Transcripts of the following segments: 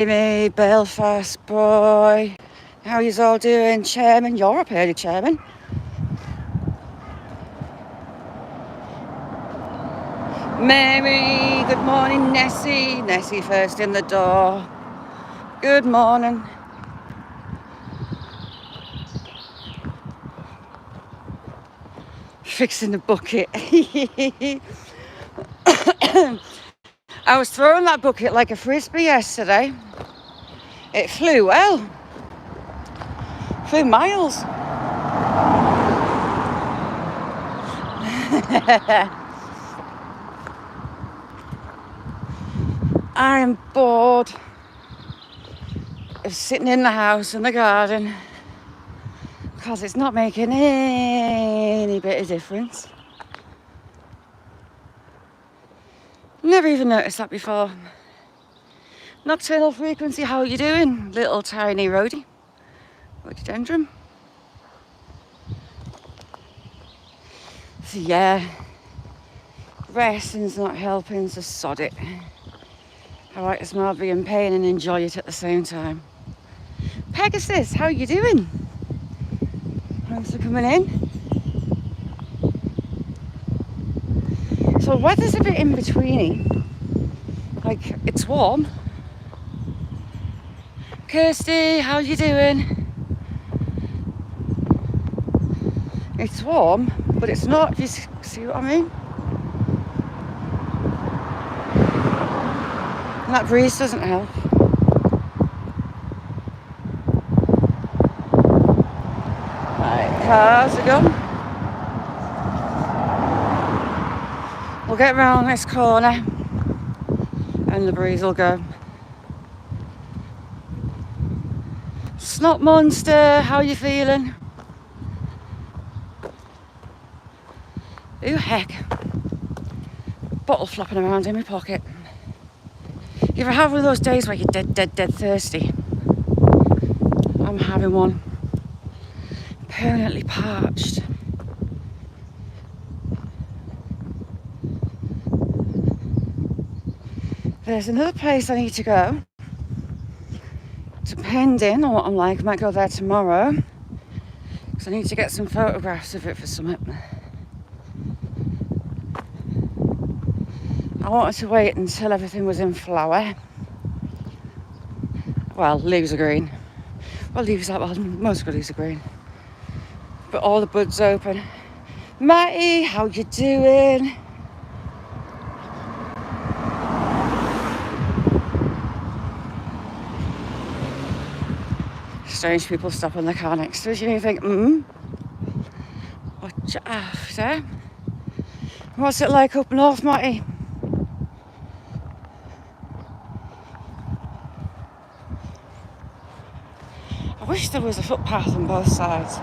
Jamie, Belfast boy. How yous all doing, Chairman? You're up early, Chairman. Mary, good morning, Nessie. Nessie first in the door. Good morning. Fixing the bucket. I was throwing that bucket like a frisbee yesterday. It flew well. Flew miles. I am bored of sitting in the house in the garden because it's not making any bit of difference. Never even noticed that before. Nocturnal frequency, how are you doing, little tiny rhododendron? So yeah, resting's not helping, so sod it. I like to smell be in pain and enjoy it at the same time. Pegasus, how are you doing? Thanks for coming in. So weather's a bit in betweeny. Like, it's warm. Kirsty, how you doing? It's warm, but it's not, you see what I mean? And that breeze doesn't help. Right, cars are gone. We'll get round this corner and the breeze will go. Snot Monster, how you feeling? Ooh, heck. Bottle flopping around in my pocket. You ever have one of those days where you're dead thirsty? I'm having one. Permanently parched. There's another place I need to go. Depending on what I'm like, I might go there tomorrow. Because I need to get some photographs of it for something. I wanted to wait until everything was in flower. Well, leaves are green. Well, most of the leaves are green. But all the buds open. Matty, how you doing? Strange people stop in the car next to us. You think, what you after? What's it like up north, Matty? I wish there was a footpath on both sides.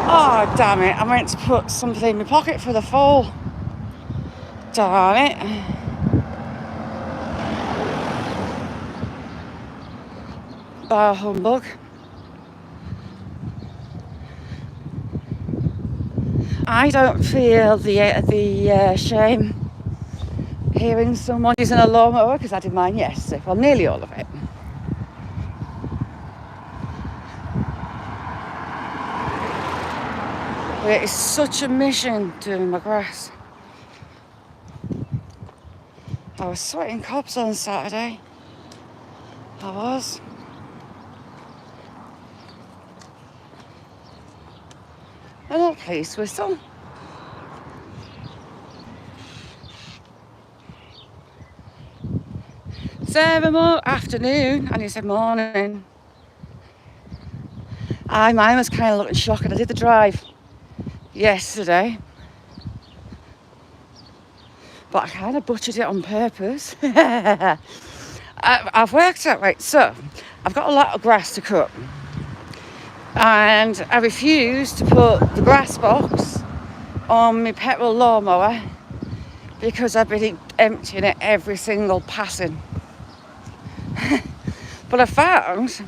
Oh, damn it. I meant to put something in my pocket for the fall. Darn it. Bar humbug. I don't feel the shame hearing someone using a lawnmower, because I did mine yesterday. Well, nearly all of it. But it is such a mission doing my grass. I was sweating cobs on Saturday. I was. I'm not pleased with some. Sarah, more afternoon, and you said morning. Mine was kind of looking shocking. I did the drive yesterday, but I kind of butchered it on purpose. I've worked out, right, so I've got a lot of grass to cut, and I refuse to put the grass box on my petrol lawnmower because I've been emptying it every single passing. But I found,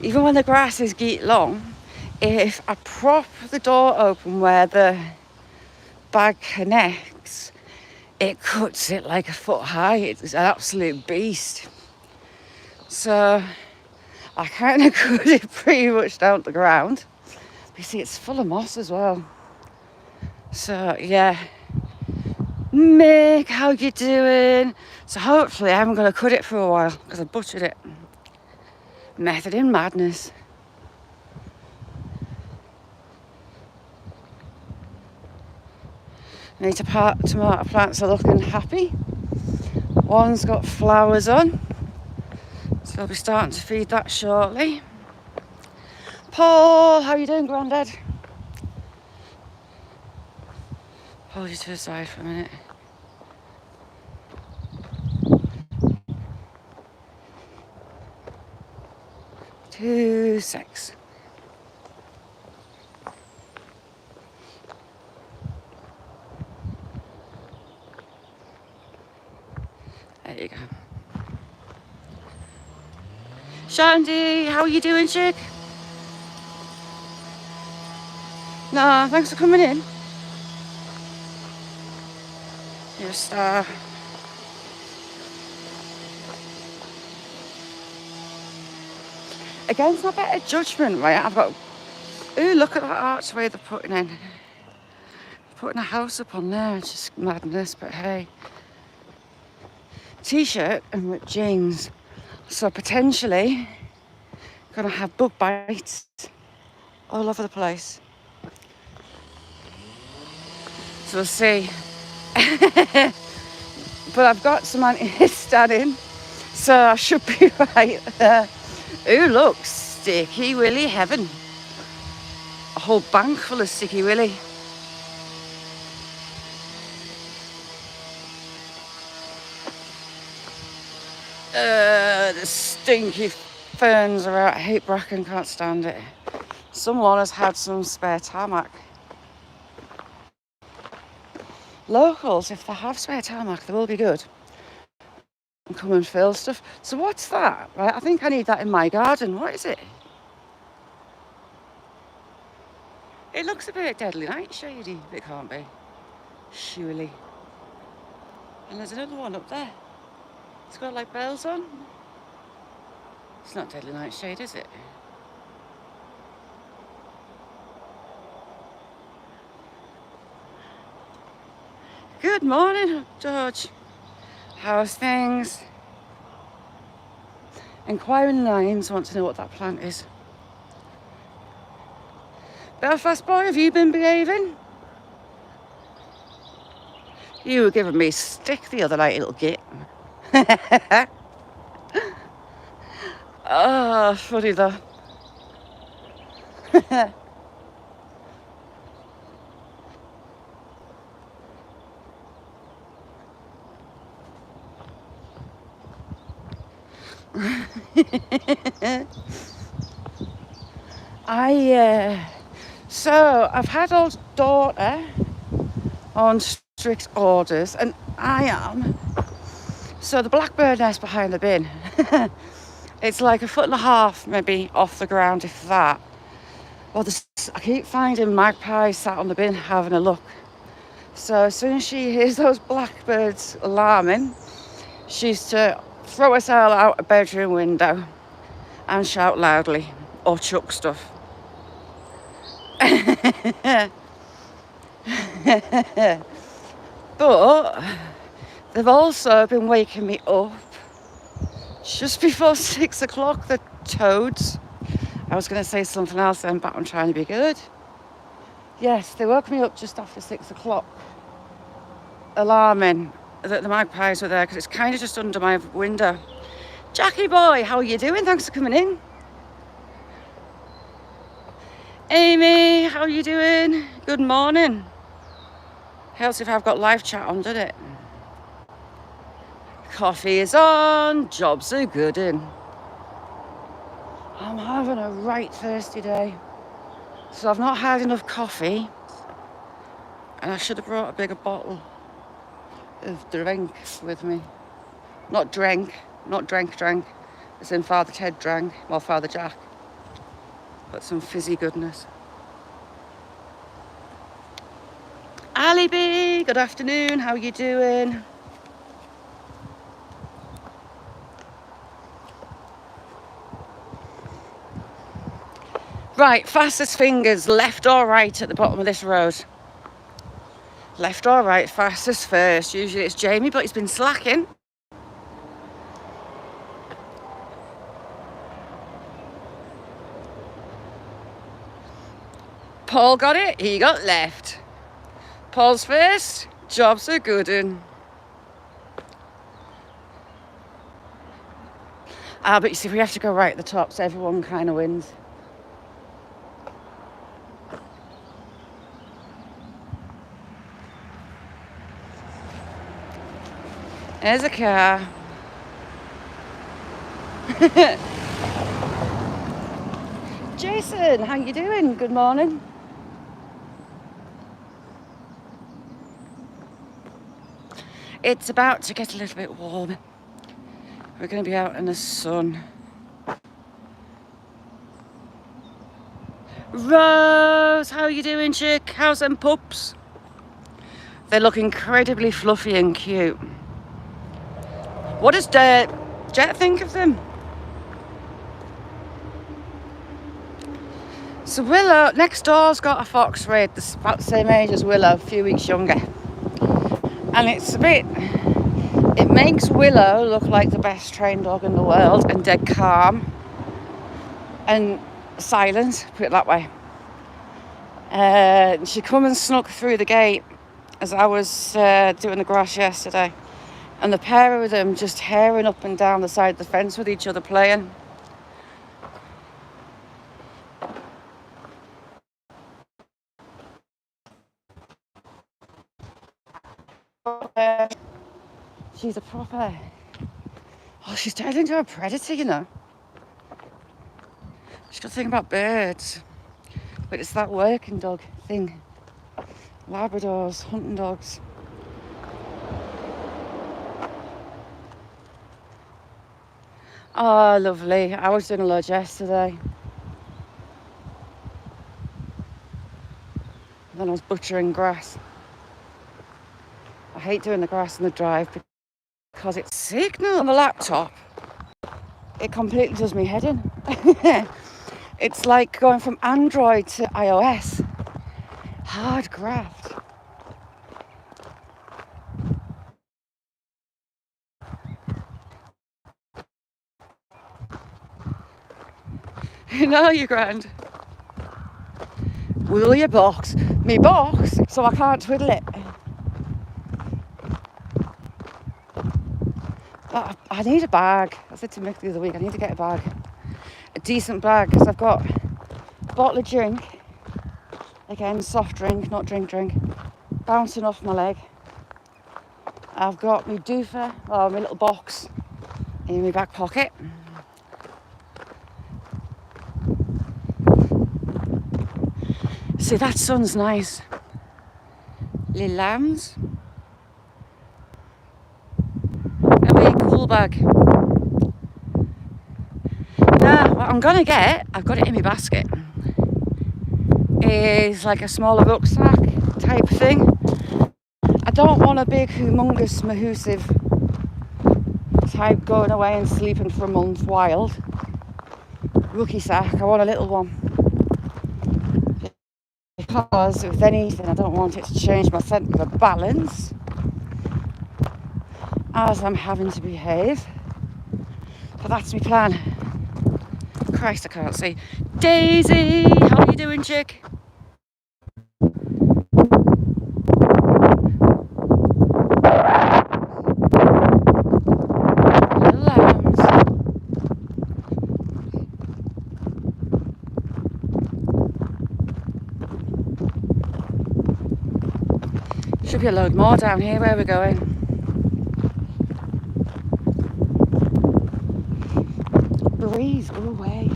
even when the grass is geet long, if I prop the door open where the bag connects, it cuts it like a foot high. It's an absolute beast. So I kind of cut it pretty much down to the ground. But you see, it's full of moss as well. So yeah, Mick, how you doing? So hopefully I haven't got to cut it for a while because I butchered it. Method in madness. Need tomato plants are looking happy. One's got flowers on, so I'll be starting to feed that shortly. Paul, how you doing, Grandad? Hold you to the side for a minute. Two secs. There you go. Shandy, how are you doing, chick? No, thanks for coming in. You're a star. Against my better judgment, right? I've got... Ooh, look at that archway they're putting in. Putting a house up on there, it's just madness, but hey. T-shirt and ripped jeans. So potentially gonna have bug bites all over the place. So we'll see. But I've got some antihistamine in, so I should be right there. Ooh, look, Sticky Willy heaven. A whole bank full of Sticky Willy. The stinky ferns are out. I hate bracken, can't stand it. Someone has had some spare tarmac. Locals, if they have spare tarmac, they will be good. And come and fill stuff. So what's that? Right, I think I need that in my garden. What is it? It looks a bit Deadly Nightshadey, but it can't be. Surely. And there's another one up there. It's got like bells on. It's not Deadly Nightshade, is it? Good morning, George. How's things? Inquiring Lines want to know what that plant is. Belfast boy, have you been behaving? You were giving me stick the other night, little git. Oh, funny though. So I've had old daughter on strict orders, and I am. So the blackbird nest behind the bin, it's like 1.5 foot maybe off the ground, if that. Well, I keep finding magpies sat on the bin having a look. So as soon as she hears those blackbirds alarming, she's to throw herself out a bedroom window and shout loudly or chuck stuff. But they've also been waking me up just before 6 o'clock, the toads. I was going to say something else then, but I'm trying to be good. Yes, they woke me up just after 6 o'clock, alarming that the magpies were there, because it's kind of just under my window. Jackie boy, how are you doing? Thanks for coming in. Amy, how are you doing? Good morning. Helps if I've got live chat on, doesn't it? Coffee is on, jobs are good in. I'm having a right thirsty day. So I've not had enough coffee, and I should have brought a bigger bottle of drink with me. Not drank, as in Father Ted drank, well, Father Jack. But some fizzy goodness. Ali B, good afternoon, how are you doing? Right, fastest fingers, left or right at the bottom of this road? Left or right, fastest first. Usually it's Jamie, but he's been slacking. Paul got it, he got left. Paul's first, job's a good one. But you see, we have to go right at the top, so everyone kind of wins. There's a car. Jason, how you doing? Good morning. It's about to get a little bit warm. We're going to be out in the sun. Rose, how you doing, chick? How's them pups? They look incredibly fluffy and cute. What does Jet think of them? So Willow, next door's got a fox red, about the same age as Willow, a few weeks younger. And it makes Willow look like the best trained dog in the world and dead calm and silent, put it that way. She come and snuck through the gate as I was doing the grass yesterday. And the pair of them just herring up and down the side of the fence with each other playing. She's a proper... Oh, she's turned into a predator, you know. She's got to think about birds. But it's that working dog thing. Labradors, hunting dogs. Oh, lovely. I was doing a lodge yesterday. Then I was butchering grass. I hate doing the grass in the drive because it's signal on the laptop. It completely does me head in. It's like going from Android to iOS. Hard graft. You know you're grand. Will your box? Me box, so I can't twiddle it. I need a bag. I said to Mick the other week, I need to get a bag. A decent bag, because I've got a bottle of drink. Again, soft drink, not drink. Bouncing off my leg. I've got my doofer, or my little box, in my back pocket. See, that sun's nice. Little lambs. A big cool bag. Now, what I'm gonna get, I've got it in my basket, is like a smaller rucksack type thing. I don't want a big, humongous, mahoosive type going away and sleeping for a month wild. Rookie sack, I want a little one. Because with anything, I don't want it to change my centre of balance as I'm having to behave. But that's my plan. Christ, I can't see. Daisy, how are you doing, chick? Little lambs. Should be a load more down here where we're going. Breeze, go away.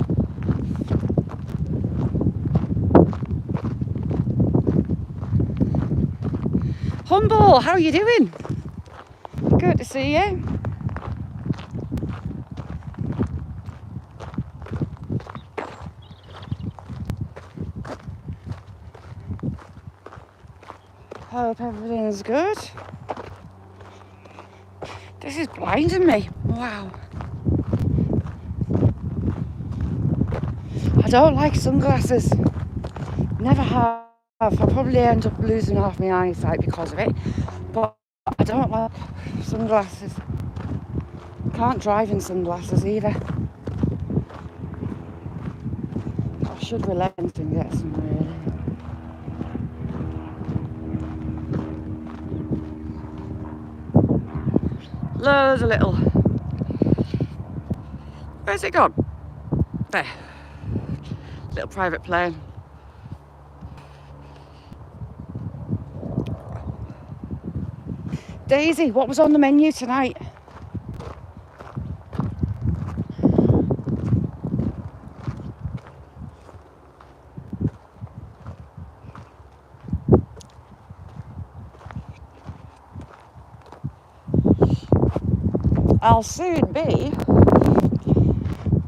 Humble, how are you doing? Good to see you. Hope everything's good. This is blinding me. Wow. I don't like sunglasses. Never have. I'll probably end up losing half my eyesight because of it. But I don't like sunglasses. Can't drive in sunglasses either. I should relent and get some really. Loads of little. Where's it gone? There. Little private plane. Daisy, what was on the menu tonight? I'll soon be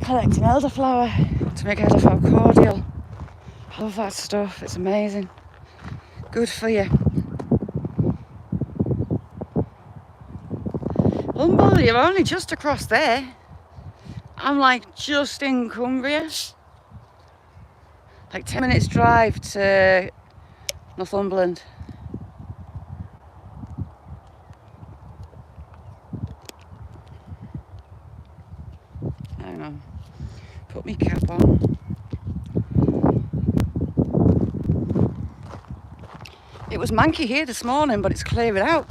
collecting elderflower to make elderflower cordial. I love that stuff, it's amazing. Good for you. Humble, you're only just across there. I'm like just in Cumbria. Like 10 minutes drive to Northumberland. Hang on. Put my cap on. It was manky here this morning, but it's clearing out.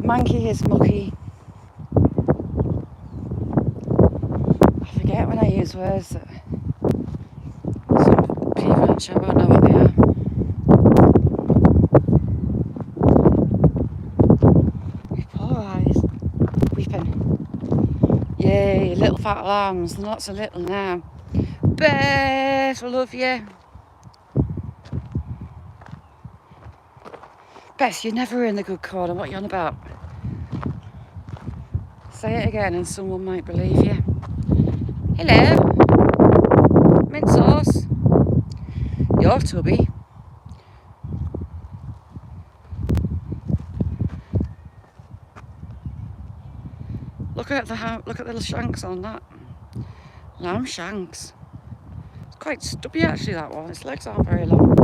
Manky is mucky. I forget when I use words that some people in chat won't know what they are. Your poor eyes. Weeping. Yay, little fat lambs. They're not so little now. Beth, I love you. Beth, you're never in the good corner. What are you on about? Say it again and someone might believe you. Hello. Mint sauce. You're tubby. Look at the little shanks on that. Lamb shanks. It's quite stubby actually, that one. Its legs aren't very long.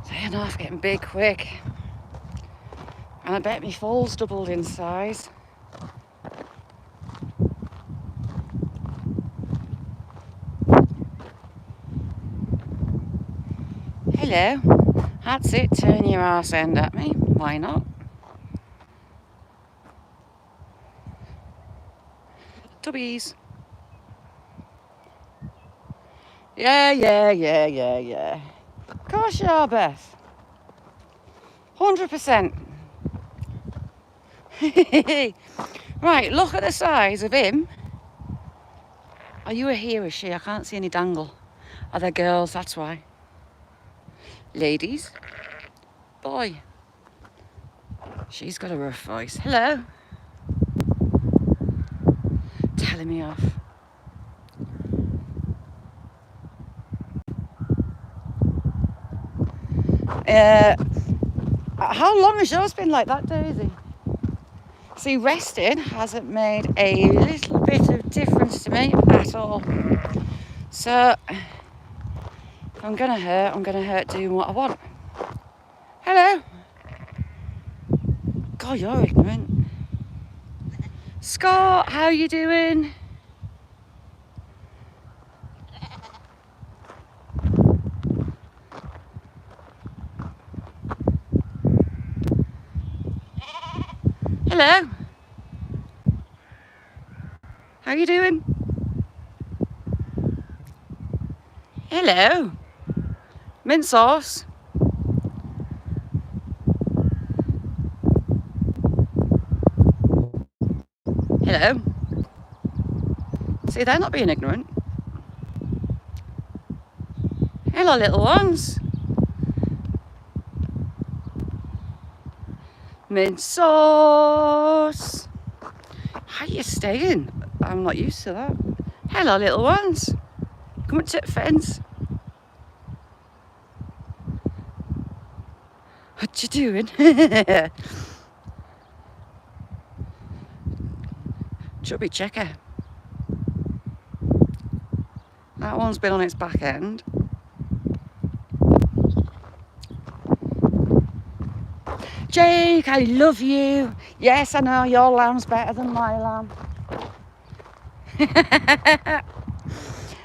They're not getting big quick. And I bet my foal's doubled in size. Hello. That's it, turn your arse end at me. Why not? Tubbies. Yeah. Of course you are, Beth. 100%. Right, look at the size of him. Are you a he or a she? I can't see any dangle. Are they girls? That's why. Ladies. Boy. She's got a rough voice. Hello. Telling me off. How long has yours been like that, Daisy? See, resting hasn't made a little bit of difference to me at all. So, if I'm gonna hurt doing what I want. Hello. God, you're ignorant. Scott, how you doing? Hello. How you doing? Hello. Mint sauce. Hello. See, they're not being ignorant. Hello, little ones. Mint sauce. How are you staying? I'm not used to that. Hello, little ones. Come up to the fence. What you doing? Chubby checker. That one's been on its back end. Jake, I love you. Yes, I know your lamb's better than my lamb.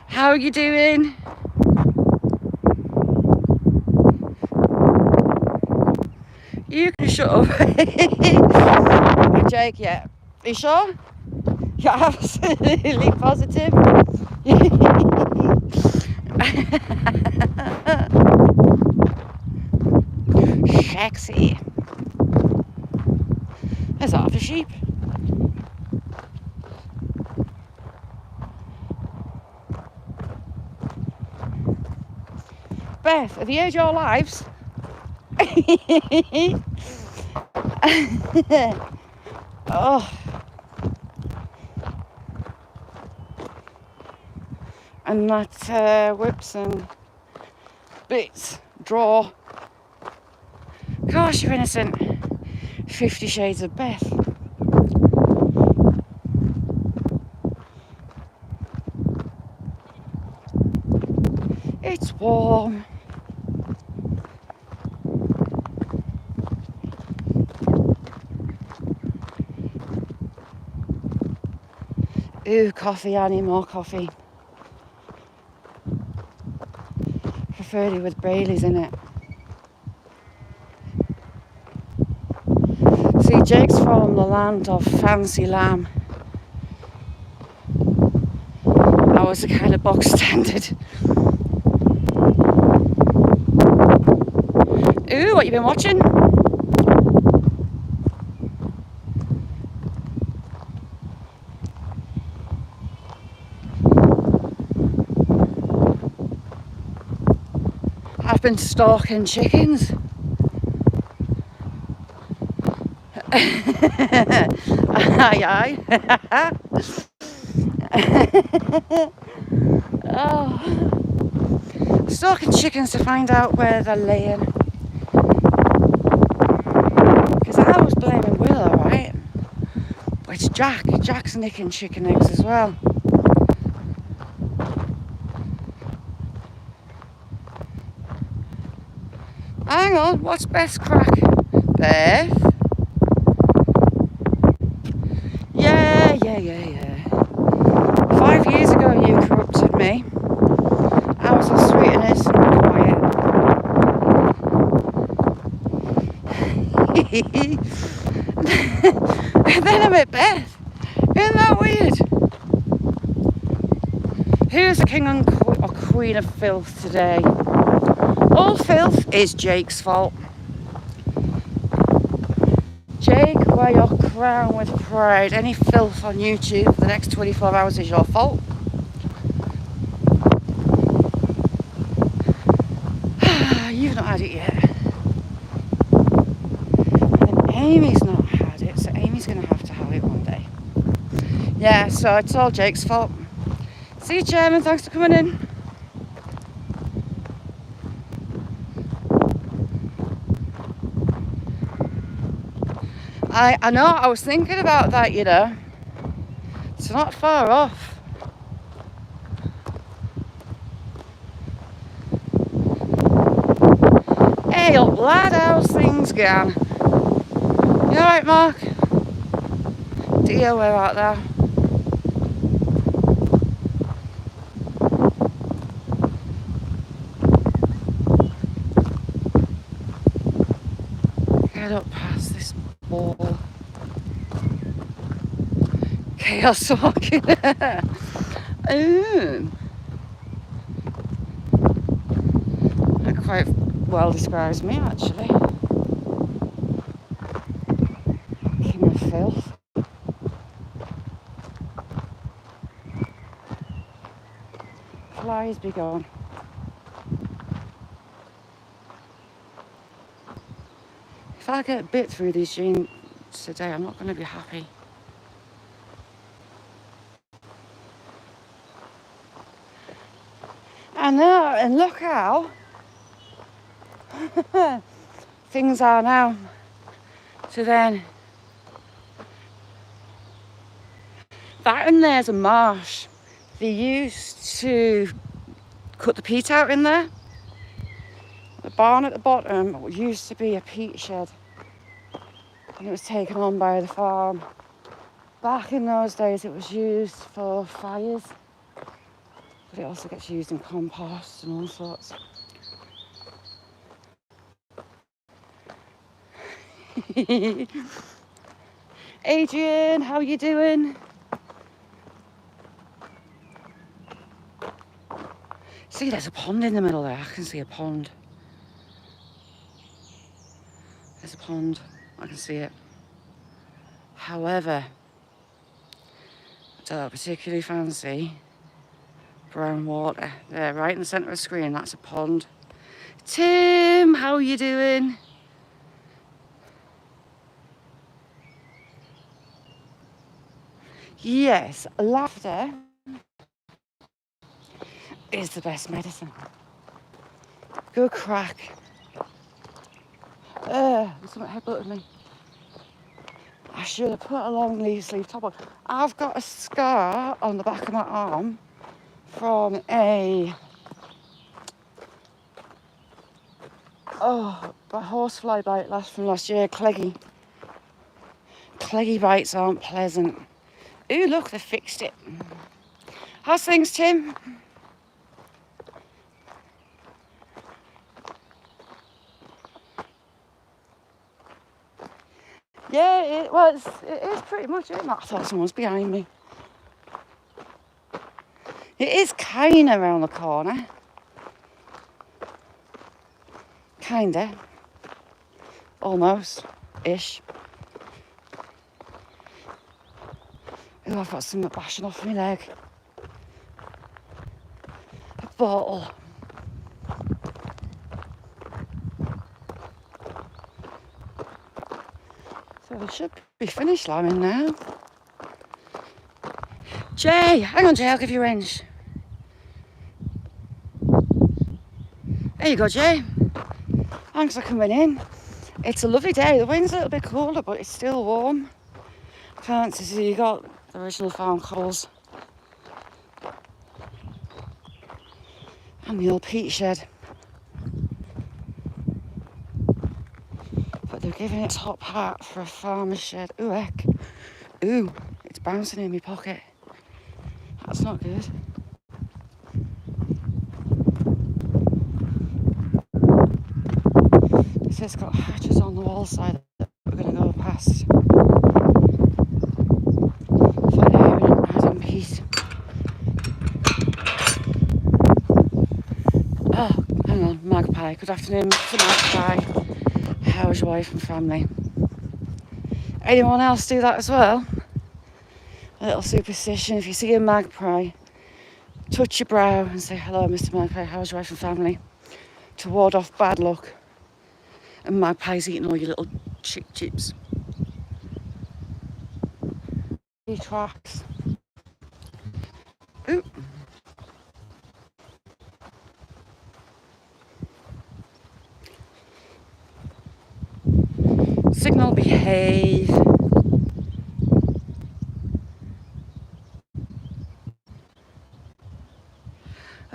How are you doing? You can shut up. Jake, yeah. Are you sure? You're absolutely positive. Sexy. There's half a sheep. Beth, at the age of your lives. Oh. And that whips and bits draw. Gosh, you're innocent. 50 Shades of Beth. It's warm. Ooh, coffee, I need more coffee. Preferred it with Baileys in it. See, Jake's from the land of fancy lamb. I was a kind of box standard. Ooh, what you been watching? I've been stalking chickens. Aye, aye. Oh. Stalking chickens to find out where they're laying. Because I was blaming Willow, right? But it's Jack. Jack's nicking chicken eggs as well. Hang on, what's Beth's crack? Beth? Yeah. 5 years ago you corrupted me. I was all sweet and innocent and quiet. And then I met Beth. Isn't that weird? Who's the king or queen of filth today? All filth is Jake's fault. Jake, wear your crown with pride. Any filth on YouTube for the next 24 hours is your fault. You've not had it yet. And Amy's not had it, so Amy's going to have it one day. Yeah, so it's all Jake's fault. See you, Chairman. Thanks for coming in. I know, I was thinking about that, you know. It's not far off. Hey up, lad, how's things going? You alright, Mark? Dear, we're out there. Get up past this wall. Chaos walking. Ooh. That quite well describes me, actually. King of filth. Flies be gone. If I get bit through these jeans today, I'm not going to be happy. I know, and look how things are now. So then, that and there's a marsh. They used to cut the peat out in there. The barn at the bottom used to be a peat shed, and it was taken on by the farm. Back in those days it was used for fires, but it also gets used in compost and all sorts. Adrian, how are you doing? See, there's a pond in the middle there. I can see a pond. There's a pond. I can see it. However, I don't particularly fancy brown water. There, right in the centre of the screen, that's a pond. Tim, how are you doing? Yes, laughter is the best medicine. Good crack. There's something headbutted me. I should have put a long sleeve top on. I've got a scar on the back of my arm from a horsefly bite from last year, Cleggy. Cleggy bites aren't pleasant. Ooh, look, they fixed it. How's things, Tim? Yeah, it is pretty much it. I thought someone was behind me. It is kind of around the corner. Kinda. Almost-ish. Ooh, I've got something bashing off my leg. A bottle. So we should be finished lambing now. Jay, hang on Jay, I'll give you a wrench. There you go, Jay. Thanks for coming in. It's a lovely day. The wind's a little bit colder, but it's still warm. Can't see, you got the original farm cobbles. And the old peat shed. But they're giving it top hat for a farmer's shed. Ooh, heck. Ooh, it's bouncing in my pocket. That's not good. It's got hatches on the wall side that we're going to go past. Find out in peace. Oh, hang on, Magpie. Good afternoon, Mr. Magpie. How's your wife and family? Anyone else do that as well? A little superstition. If you see a magpie, touch your brow and say, hello, Mr. Magpie, how's your wife and family? To ward off bad luck. And magpies eating all your little chips. Tracks. Ooh. Signal behave.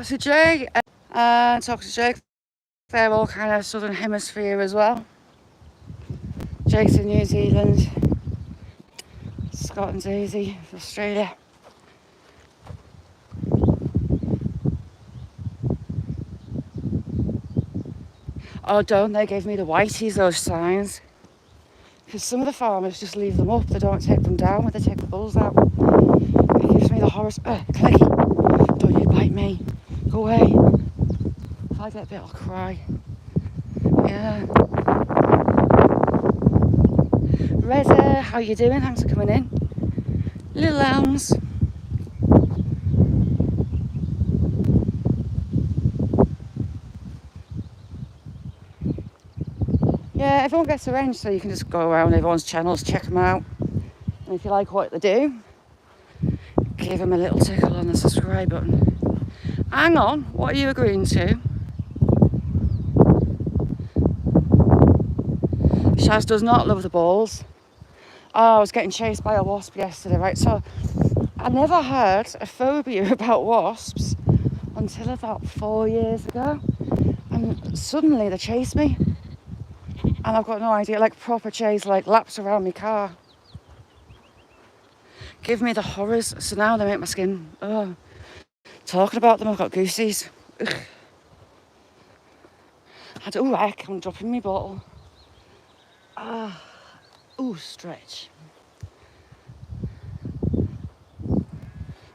So Jay and talk to Jake. They're all kind of southern hemisphere as well. Jake's in New Zealand. Scott and Daisy from Australia. Oh, don't they give me the whiteys, those signs? Because some of the farmers just leave them up. They don't take them down when they take the bulls out. It gives me the horror. Cleggy, don't you bite me. Go away. If I get a bit, I'll cry. Yeah. Reza, how you doing? Thanks for coming in. Little lambs. Yeah, everyone gets a wrench, so you can just go around everyone's channels, check them out. And if you like what they do, give them a little tickle on the subscribe button. Hang on, what are you agreeing to? Shaz does not love the balls. Oh, I was getting chased by a wasp yesterday, right? So I never had a phobia about wasps until about 4 years ago. And suddenly they chased me. And I've got no idea, like proper chase, like laps around my car. Give me the horrors. So now they make my skin, talking about them, I've got goosies. Ugh. Heck, I'm dropping my bottle. Stretch.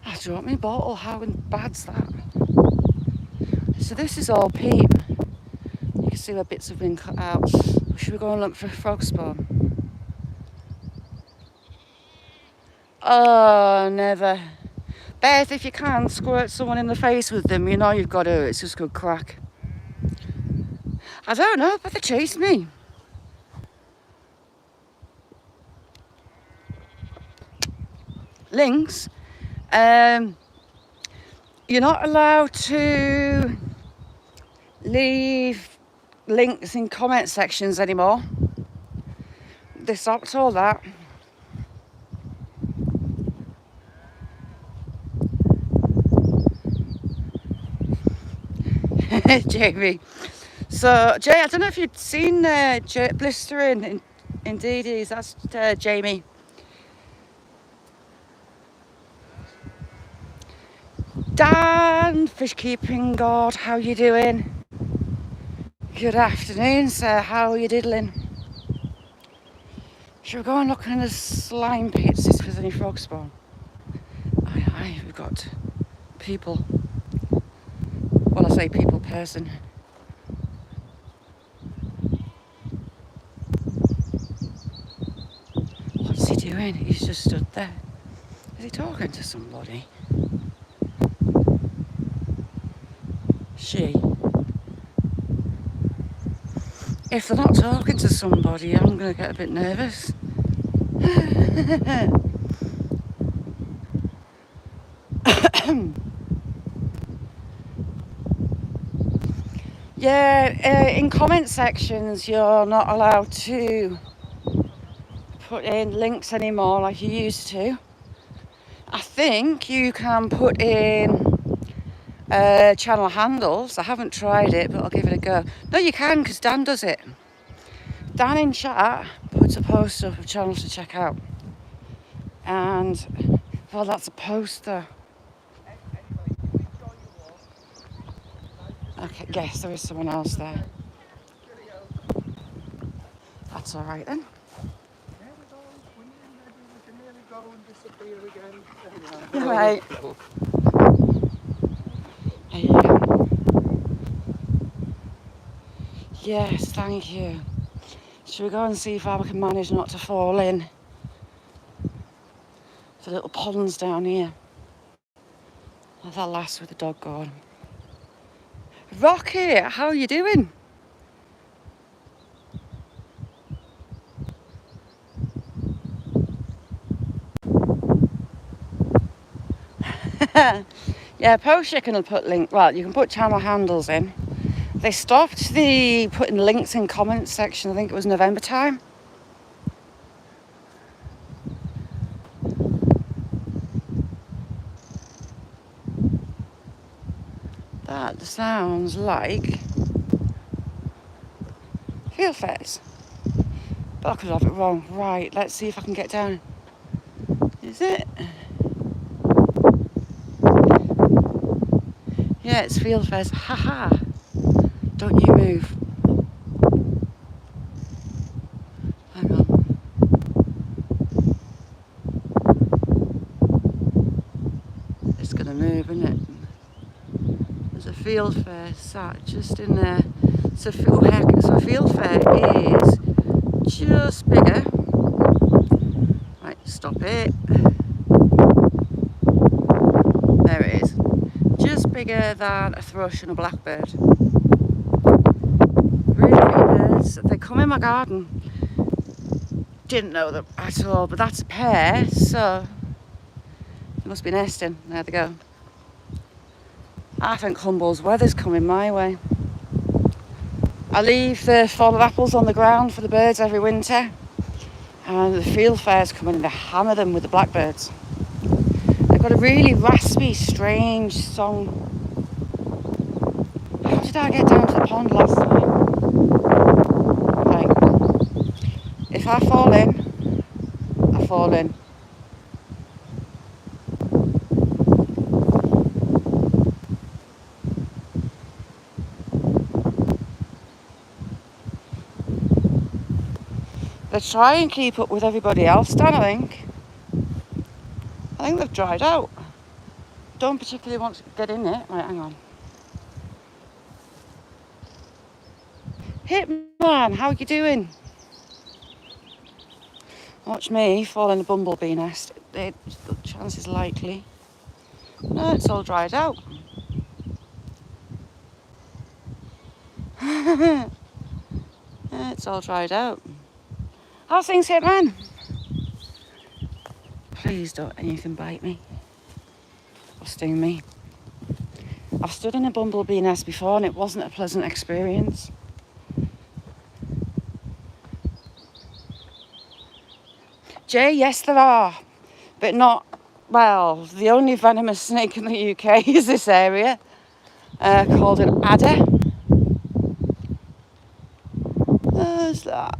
I dropped my bottle, how bad's that? So this is all peat. You can see where bits have been cut out. Should we go and look for a frog spawn? Oh, never. Beth, if you can, squirt someone in the face with them. You know you've got to. It's just good crack. I don't know, but they chased me. Links. You're not allowed to leave links in comment sections anymore. They stopped all that. Jamie. So, Jay, I don't know if you'd seen blistering in DDs. That's Jamie. Dan, fish keeping god, how you doing? Good afternoon, sir. How are you diddling? Should we go and look in the slime pits if there's any frog spawn? Aye, we've got people. Well, I say people, person. What's he doing? He's just stood there. Is he talking to somebody? She. If they're not talking to somebody, I'm going to get a bit nervous. Yeah, in comment sections, you're not allowed to put in links anymore like you used to. I think you can put in channel handles. I haven't tried it, but I'll give it a go. No, you can, because Dan does it. Dan in chat puts a post up of channels to check out. And, well, that's a poster. Okay, yes, there is someone else there. That's all right then. Right. There you go. Yes, thank you. Should we go and see if I can manage not to fall in the little ponds down here? That lass with the dog gone. Rocky, how are you doing? Yeah, post you can put link. Well, you can put channel handles in. They stopped the putting links in comments section. I think it was November time. That sounds like field fairs. But I could have it wrong. Right, let's see if I can get down. Is it? Yeah, it's field fairs. Haha. Don't you move. Hang on. It's gonna move, isn't it? There's a field fair sat just in there. So, oh heck, so a field fair is just bigger. Right, stop it. There it is. Just bigger than a thrush and a blackbird. Really pretty birds. They come in my garden. Didn't know them at all, but that's a pair, so they must be nesting. There they go. I think Humble's weather's coming my way. I leave the fallen apples on the ground for the birds every winter, and the field fairs come in and they hammer them with the blackbirds. They've got a really raspy, strange song. How did I get down to the pond last time? Like, if I fall in, I fall in. They try and keep up with everybody else, Dan, I think. I think they've dried out. Don't particularly want to get in it. Right, hang on. Hitman, how are you doing? Watch me fall in a bumblebee nest. The chance is likely. No, it's all dried out. It's all dried out. How's things, Hitman? Please don't anything bite me or sting me. I've stood in a bumblebee nest before and it wasn't a pleasant experience. Jay, yes there are, but not, well, the only venomous snake in the UK is this area, called an adder. There's that.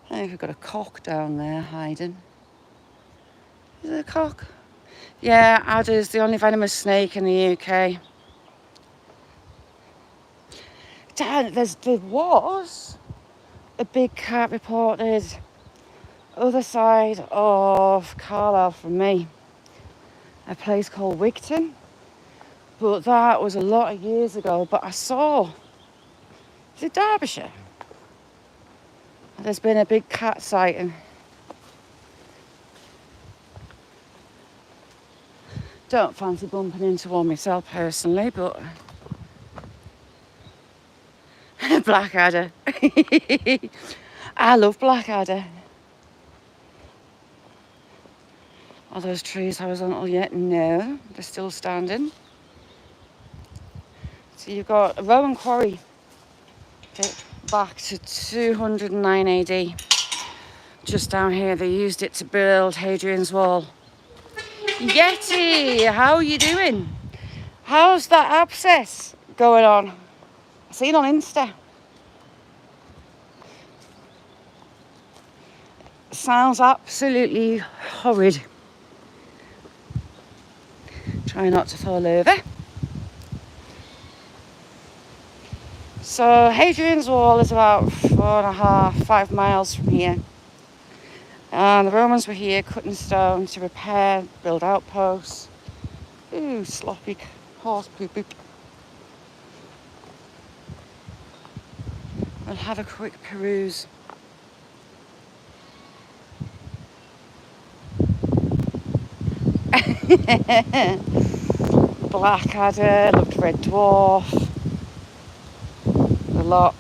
I think we've got a cock down there hiding. Is it a cock? Yeah, adder's the only venomous snake in the UK. Damn, there was a big cat reported other side of Carlisle from me, a place called Wigton, but that was a lot of years ago. But I saw, is it Derbyshire? There's been a big cat sighting. Don't fancy bumping into one myself personally, but blackadder. I love blackadder. Are those trees horizontal yet? No, they're still standing. So you've got a Roman quarry back to 209 AD. Just down here, they used it to build Hadrian's Wall. Yeti, how are you doing? How's that abscess going on? I seen on Insta. Sounds absolutely horrid. Try not to fall over. So Hadrian's Wall is about 4.5, 5 miles from here. And the Romans were here cutting stone to repair, build outposts. Ooh, sloppy horse poop poop. We'll have a quick peruse. Blackadder, loved red dwarf. A lot.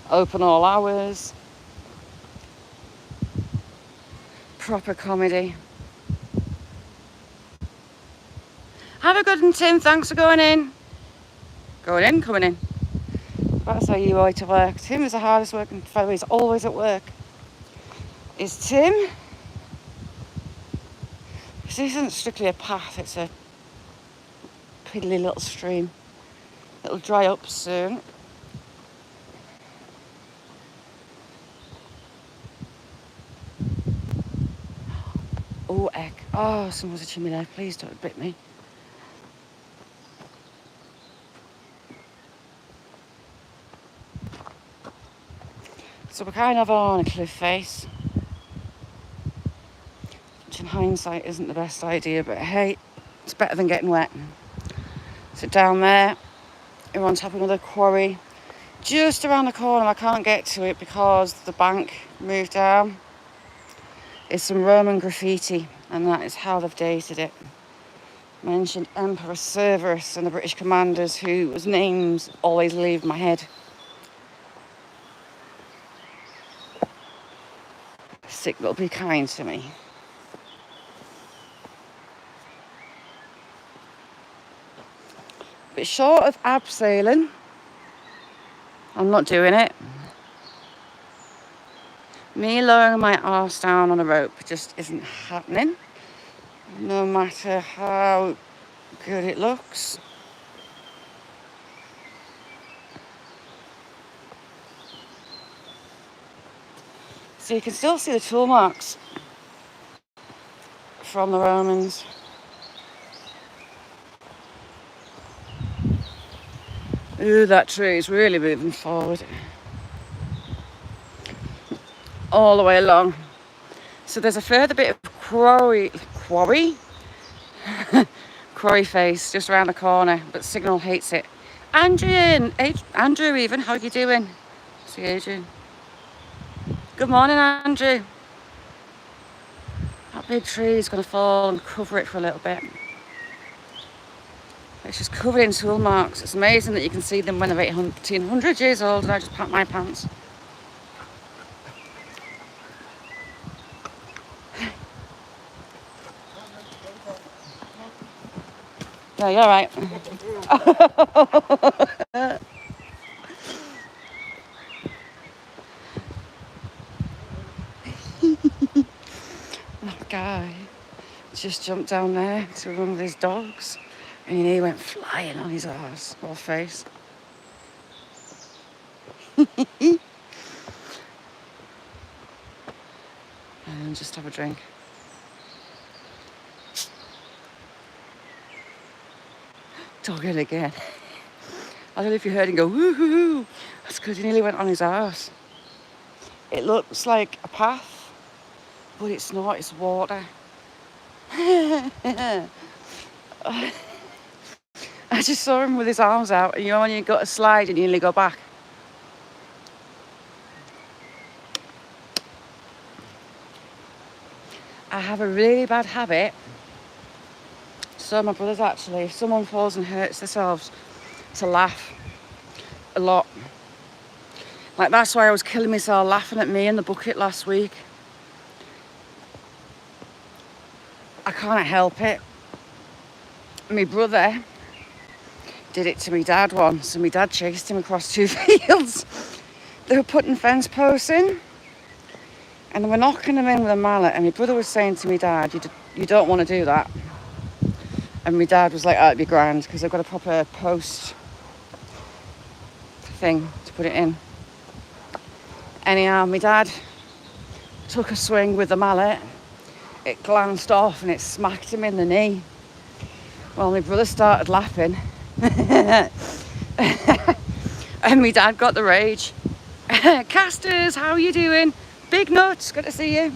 Open all hours. Proper comedy. Have a good one, Tim. Thanks for going in. Going in, coming in. That's how you like to work. Tim is the hardest working fellow. He's always at work. Is Tim? This isn't strictly a path. It's a piddly little stream. It'll dry up soon. Oh, egg. Oh, someone's itching me there. Please don't bit me. So we're kind of on a cliff face, which in hindsight isn't the best idea, but hey, it's better than getting wet. So down there, we're on top of another quarry. Just around the corner, I can't get to it because the bank moved down. It's some Roman graffiti, and that is how they've dated it. Mentioned Emperor Severus and the British commanders whose names always leave my head. Sick will be kind to me. But short of abseiling, I'm not doing it. Me lowering my arse down on a rope just isn't happening, no matter how good it looks. So you can still see the tool marks from the Romans. Ooh, that tree is really moving forward. All the way along. So there's a further bit of quarry face just around the corner, but Signal hates it. Andrew even, how are you doing? See Adrian. Good morning, Andrew. That big tree is going to fall and cover it for a little bit. It's just covered in tool marks. It's amazing that you can see them when they're 1800 years old, and I just pat my pants. Yeah, you're right. That guy just jumped down there to one of his dogs, and he went flying on his arse or face. And just have a drink. Dogging again. I don't know if you heard him go woo-hoo-hoo. That's because he nearly went on his arse. It looks like a path, but it's not, it's water. I just saw him with his arms out, and you know when you got a slide and you nearly go back. I have a really bad habit. So my brothers actually, if someone falls and hurts themselves, to laugh a lot. Like that's why I was killing myself laughing at me in the bucket last week. I can't help it. My brother did it to my dad once, and my dad chased him across 2 fields. They were putting fence posts in, and they were knocking them in with a mallet, and my brother was saying to my dad, you don't want to do that. And my dad was like, oh, it'd be grand, because I've got a proper post thing to put it in. Anyhow, my dad took a swing with the mallet. It glanced off and it smacked him in the knee. Well, my brother started laughing. And my dad got the rage. Casters, how are you doing? Big nuts, good to see you.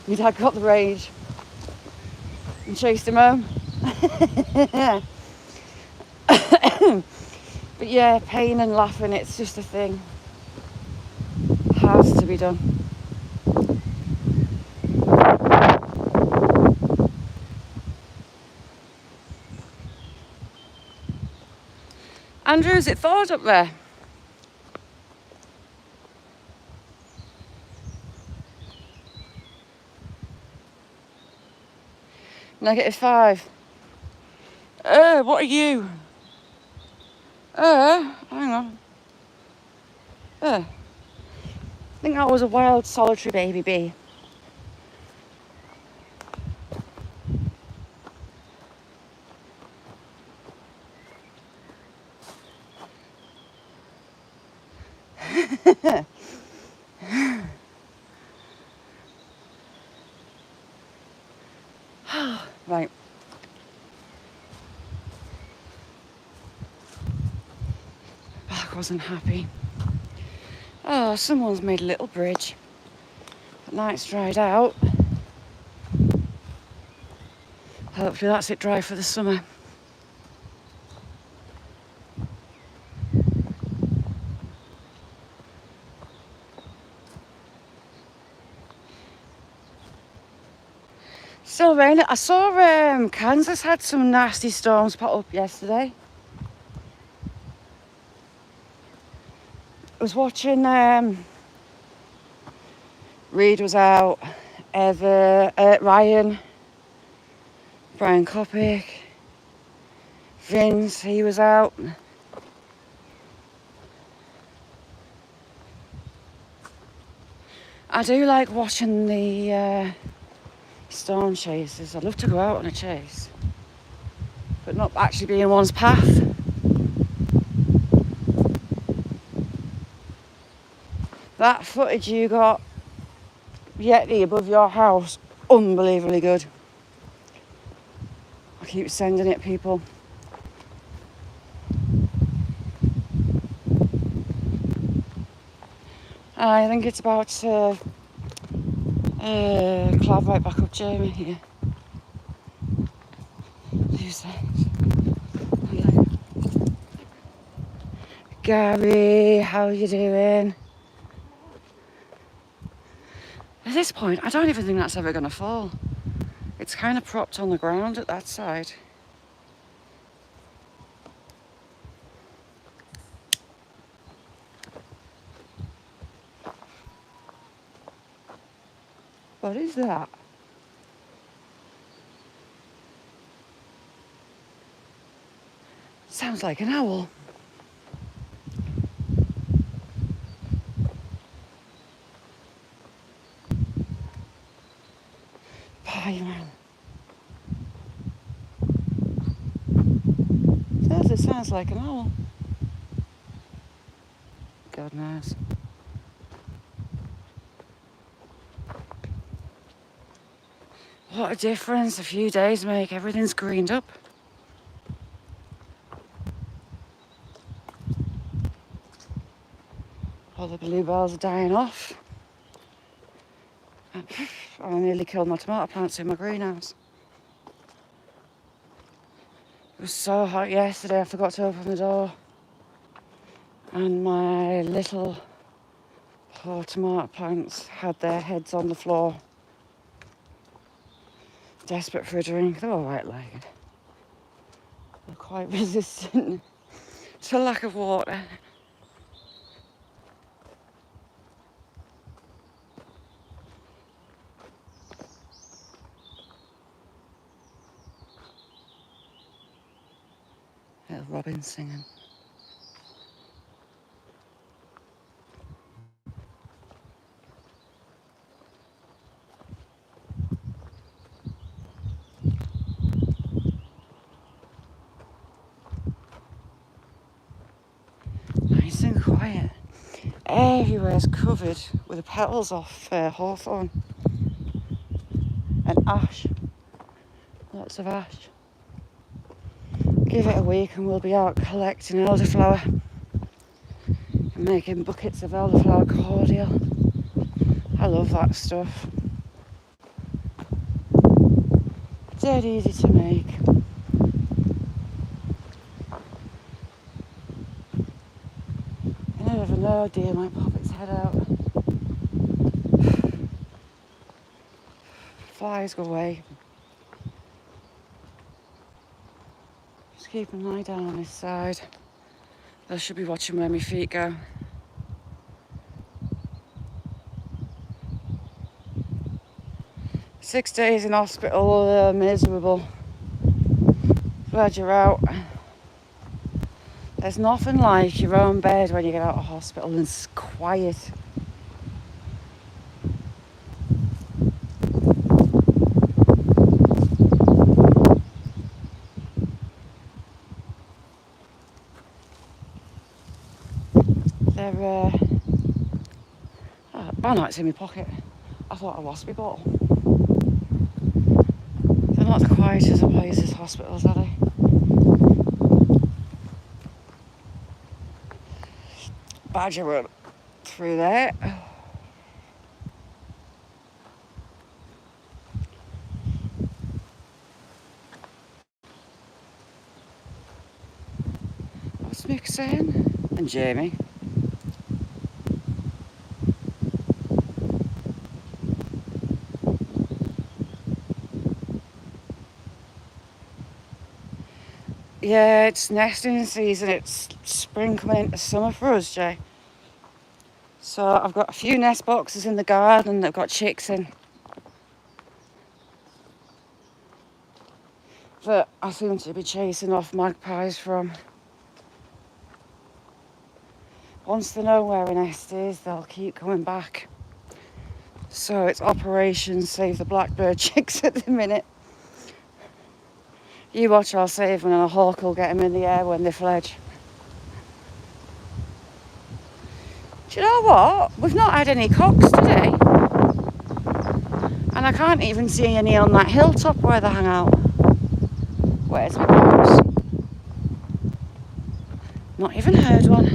My dad got the rage and chased him home. But yeah, pain and laughing, it's just a thing. Has to be done. Andrew, is it thawed up there? -5. What are you? Hang on. I think that was a wild solitary baby bee. Right. Back wasn't happy. Oh, someone's made a little bridge. But now it's dried out. Hopefully that's it dry for the summer. Still raining. I saw Kansas had some nasty storms pop up yesterday. I was watching, Reed was out, Ryan, Brian Kopic, Vince, he was out. I do like watching the storm chasers. I'd love to go out on a chase, but not actually be in one's path. That footage you got, Yeti, above your house, unbelievably good. I keep sending it, people. I think it's about cloud right back up, Jamie, here. Who's that? Oh, yeah. Gary, how you doing? At this point, I don't even think that's ever going to fall. It's kind of propped on the ground at that side. What is that? Sounds like an owl. Pie man. It sounds like an owl. God knows. What a difference a few days make. Everything's greened up. All the bluebells are dying off. I nearly killed my tomato plants in my greenhouse. It was so hot yesterday I forgot to open the door. And my little poor tomato plants had their heads on the floor. Desperate for a drink. They were white-legged. They're quite resistant to lack of water. Little robin singing. Nice and quiet. Everywhere's covered with the petals off hawthorn and ash. Lots of ash. Give it a week and we'll be out collecting elderflower and making buckets of elderflower cordial. I love that stuff. Dead easy to make. You never know, dear might pop its head out. Flies go away. Just keep an eye down on this side. I should be watching where my feet go. Six days in hospital, miserable. Glad you're out. There's nothing like your own bed when you get out of hospital and it's quiet. They're oh no, it's in my pocket. I thought I lost my bottle. They're not the quietest of places, hospitals, are they? Badger went through there. What's Mick saying? And Jamie. Yeah, it's nesting season. It's spring coming into summer for us, Jay. So I've got a few nest boxes in the garden that have got chicks in. that I seem to be chasing off magpies from. Once they know where a nest is, they'll keep coming back. So it's Operation Save the Blackbird Chicks at the minute. You watch, I'll save them and a hawk will get them in the air when they fledge. Do you know what? We've not had any cocks today. And I can't even see any on that hilltop where they hang out. Where's my cocks? Not even heard one.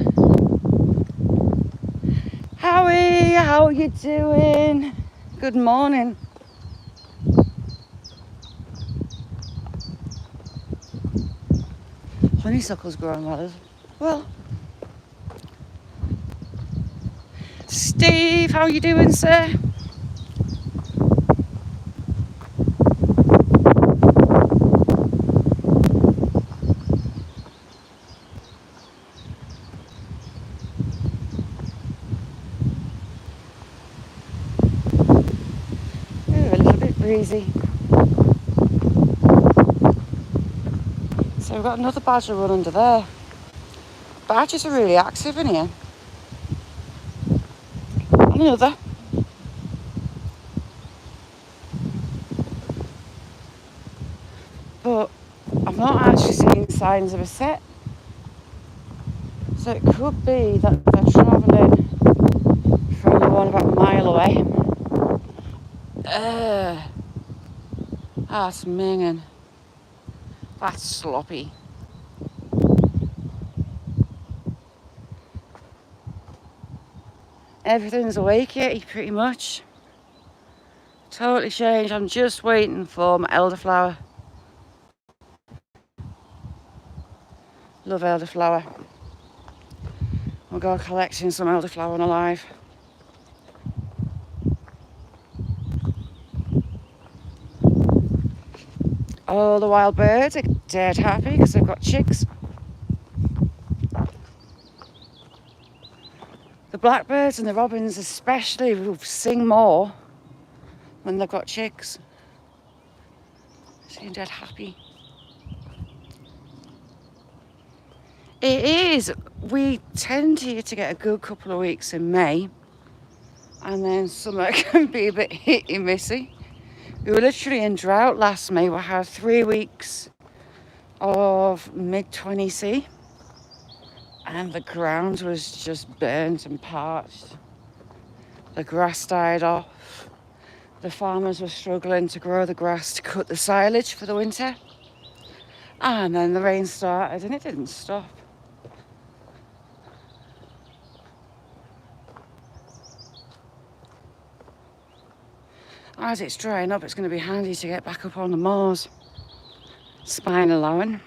Howie, how are you doing? Good morning. Honeysuckle's growing well as well. Steve, how are you doing, sir? Ooh, a little bit breezy. So we've got another badger run under there. Badgers are really active in here. And another. But I've not actually seen signs of a set. So it could be that they're travelling from the one about a mile away. That's minging. That's sloppy. Everything's awake yet, pretty much. Totally changed. I'm just waiting for my elderflower. Love elderflower. We'll go collecting some elderflower and alive. All the wild birds are dead happy because they've got chicks. The blackbirds and the robins especially will sing more when they've got chicks. They seem dead happy. It is. We tend to get a good couple of weeks in May, and then summer can be a bit hit-y-missy. We were literally in drought last May. We had 3 weeks of mid-20C, and the ground was just burnt and parched. The grass died off. The farmers were struggling to grow the grass to cut the silage for the winter. And then the rain started and it didn't stop. As it's drying up, it's going to be handy to get back up on the moors, spine allowing.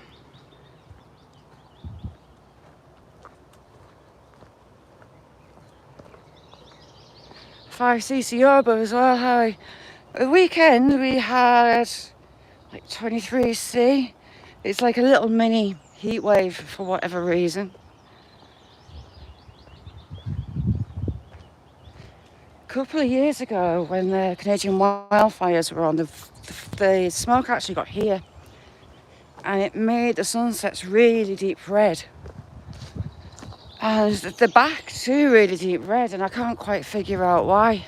Five CC as well, Harry. The weekend we had like 23C. It's like a little mini heat wave for whatever reason. A couple of years ago, when the Canadian wildfires were on, the smoke actually got here, and it made the sunsets really deep red. And the back too really deep red, and I can't quite figure out why.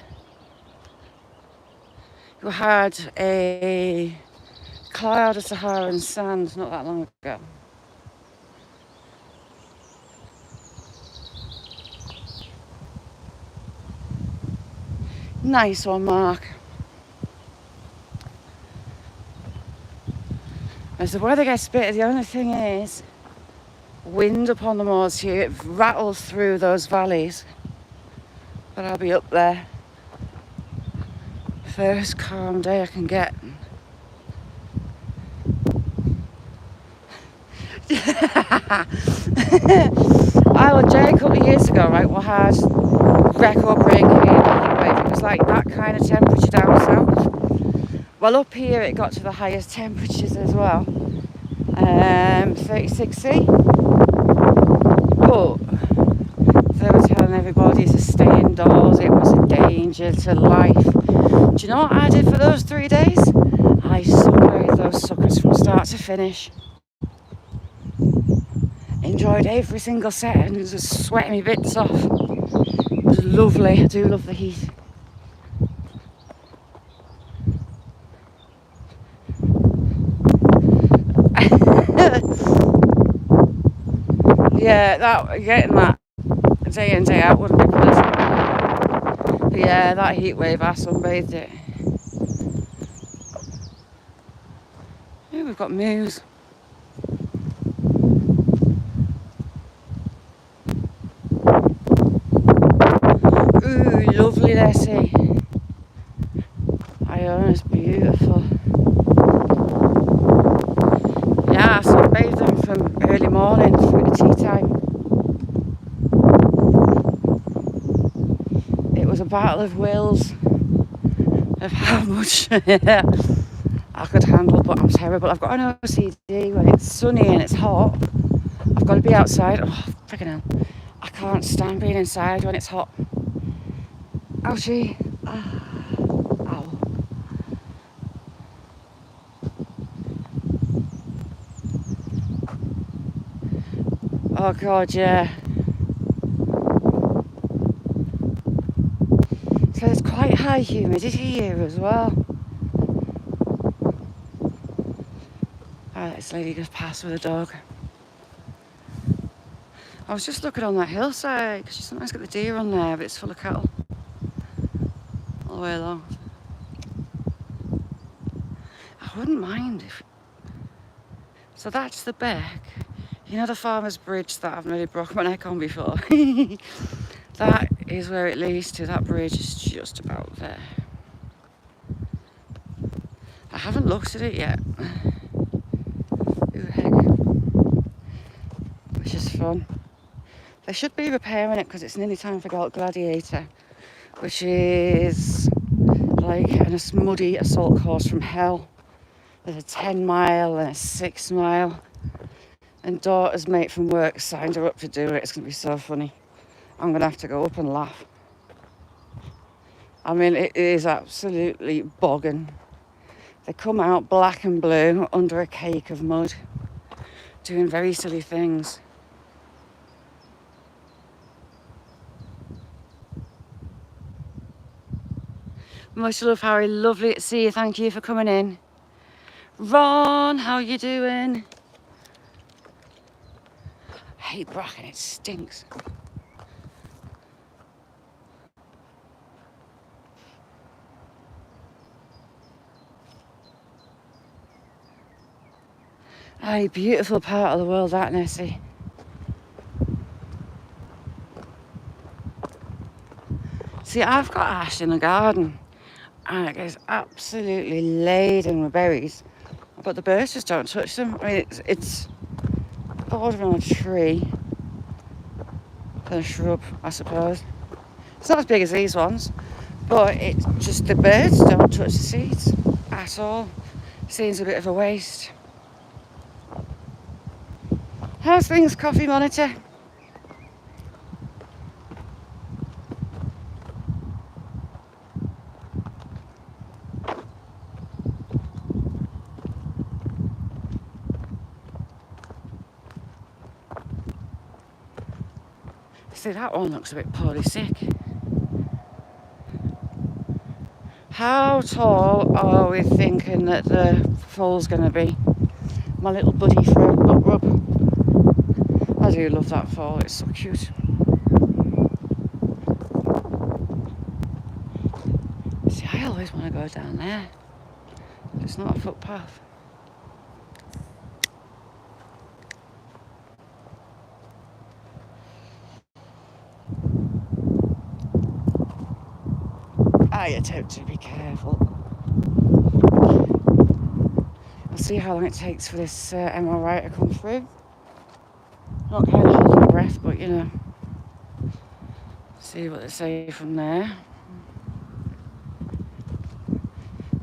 We had a cloud of Saharan sand not that long ago. Nice one, Mark. As the weather gets better, the only thing is wind upon the moors here. It rattles through those valleys, but I'll be up there. First calm day I can get. Island J a couple of years ago, right, we had record-breaking heat wave. It was like that kind of temperature down south. Well, up here it got to the highest temperatures as well, 36C. But they were telling everybody to stay indoors. It was a danger to life. Do you know what I did for those 3 days? I sunbathed those suckers from start to finish. Enjoyed every single set and was just sweating me bits off. It was lovely. I do love the heat. Yeah, getting that day in, day out wouldn't be pleasant. But yeah, that heat wave, I sunbathed it. Yeah, we've got moose. Ooh, lovely, Lessie. Iona's beautiful. Yeah, I sunbathed them from early morning through to tea time. It was a battle of wills of how much I could handle, but I'm terrible. I've got an OCD when it's sunny and it's hot. I've got to be outside. Oh, freaking hell. I can't stand being inside when it's hot. Ouchie. Ow. Oh God, yeah. So it's quite high humidity here as well. This lady goes past with a dog. I was just looking on that hillside because you sometimes get the deer on there, but it's full of cattle all the way along. I wouldn't mind if. So that's the beck. You know the farmer's bridge that I've nearly broken my neck on before? That is where it leads to. That bridge is just about there. I haven't looked at it yet. Ooh, heck. Which is fun. They should be repairing it because it's nearly time for Gladiator, which is like a muddy assault course from hell. There's a 10 mile and a 6 mile. And daughter's mate from work signed her up to do it. It's going to be so funny. I'm going to have to go up and laugh. I mean, it is absolutely bogging. They come out black and blue under a cake of mud, doing very silly things. Much love, Harry. Lovely to see you. Thank you for coming in. Ron, how you doing? I hate bracken, it stinks. Aye, beautiful part of the world, that, Nessie. See, I've got ash in the garden, and it is absolutely laden with berries, but the birds just don't touch them. I mean, it's bordering on a tree and a shrub, I suppose. It's not as big as these ones, but it's just the birds don't touch the seeds at all. Seems a bit of a waste. How's things, Coffee Monitor? See, that one looks a bit poorly sick. How tall are we thinking that the foal's going to be? My little buddy for a butt rub. I do love that foal, it's so cute. See, I always want to go down there. It's not a footpath. I attempt to be careful. I'll see how long it takes for this MRI to come through. Not kind of holding my breath, but you know, see what they say from there.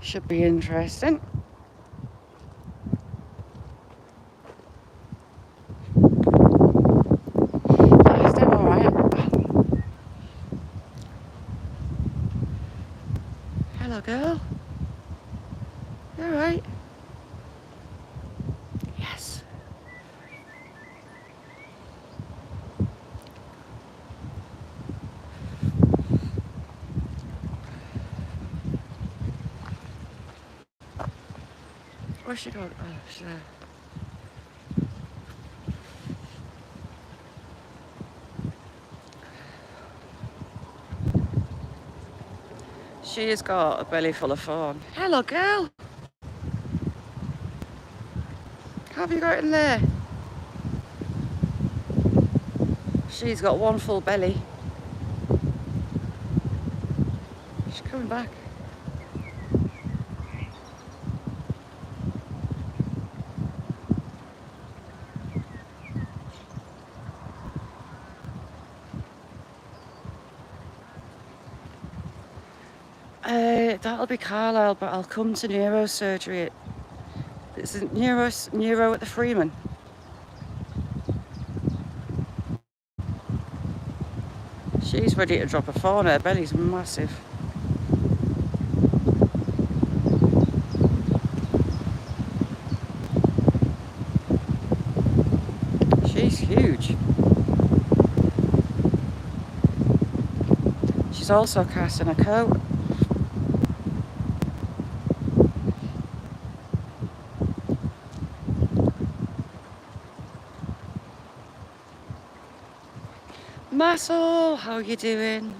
Should be interesting. Is that all right? Hello, girl. You all right? Where's she going? Oh, she's there. She has got a belly full of fawn. Hello, girl. How have you got in there? She's got one full belly. She's coming back. That'll be Carlisle, but I'll come to neurosurgery. It's a neuro at the Freeman. She's ready to drop a fawn. Her belly's massive. She's huge. She's also casting a coat. Muscle, how you doing?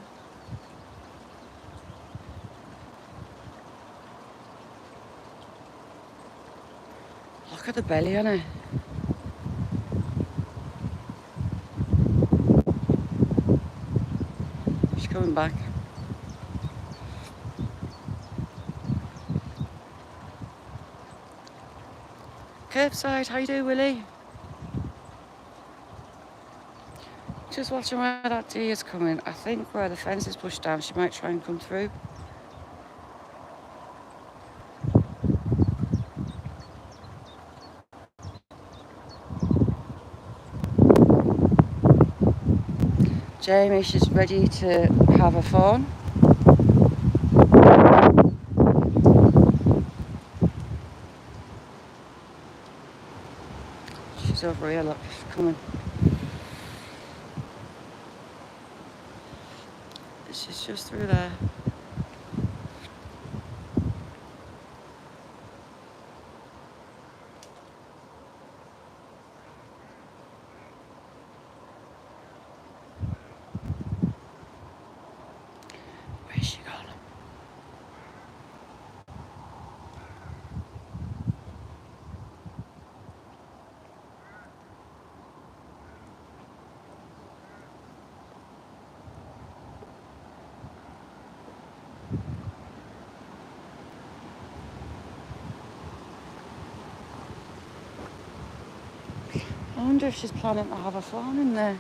Look at the belly on her. She's coming back. Curbside, how you doing, Willie? Just watching where that deer's coming. I think where the fence is pushed down, she might try and come through. Jamie, she's ready to have a fawn. She's over here, look, she's coming. She's just through there. Where's she gone? I wonder if she's planning to have a fawn in there.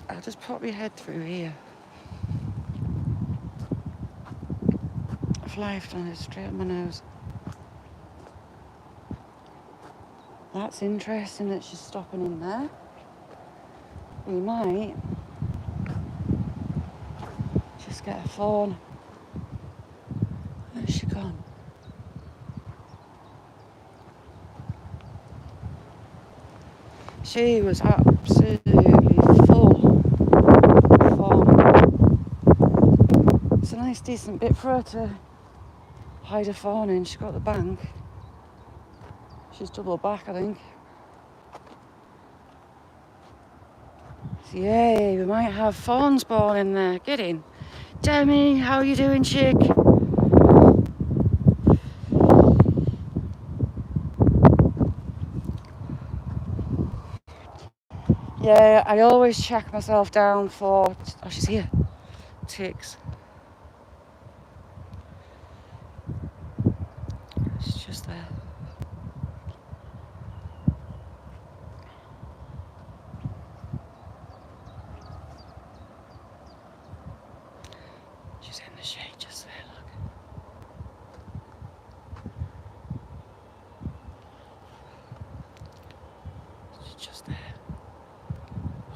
I'll just pop my head through here. Fly on it straight on my nose. That's interesting that she's stopping in there. We might just get a fawn. Where's she gone? She was absolutely full of fawn. It's a nice decent bit for her to hide a fawn in. She's got the bank. She's double back, I think. So yay, we might have fawns born in there. Get in. Demi, how are you doing, chick? Yeah, I always check myself down for... Oh, she's here. Ticks. She's just there. She's in the shade just there, look. She's just there.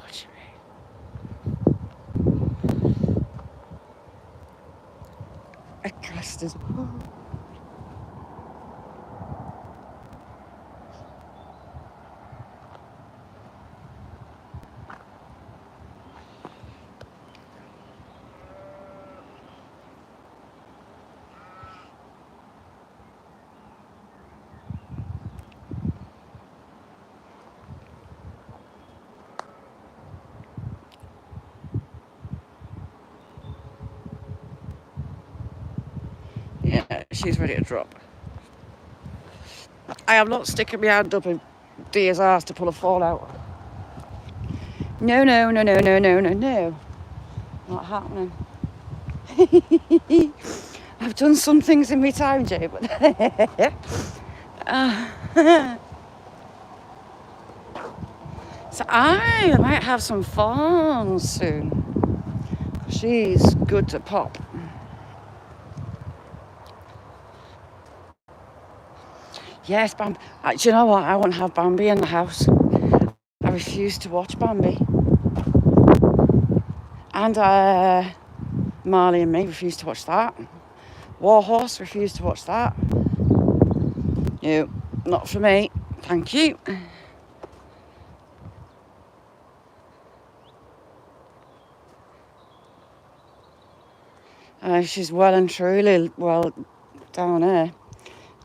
Watch me. A custard. She's ready to drop. I am not sticking my hand up in Deer's arse to pull a fall out. No. Not happening. I've done some things in my time, Jay, but so I might have some fun soon. She's good to pop. Yes, Bambi. Do you know what? I won't have Bambi in the house. I refuse to watch Bambi. And Marley and me refuse to watch that. Warhorse refuse to watch that. No, not for me. Thank you. She's well and truly well down there.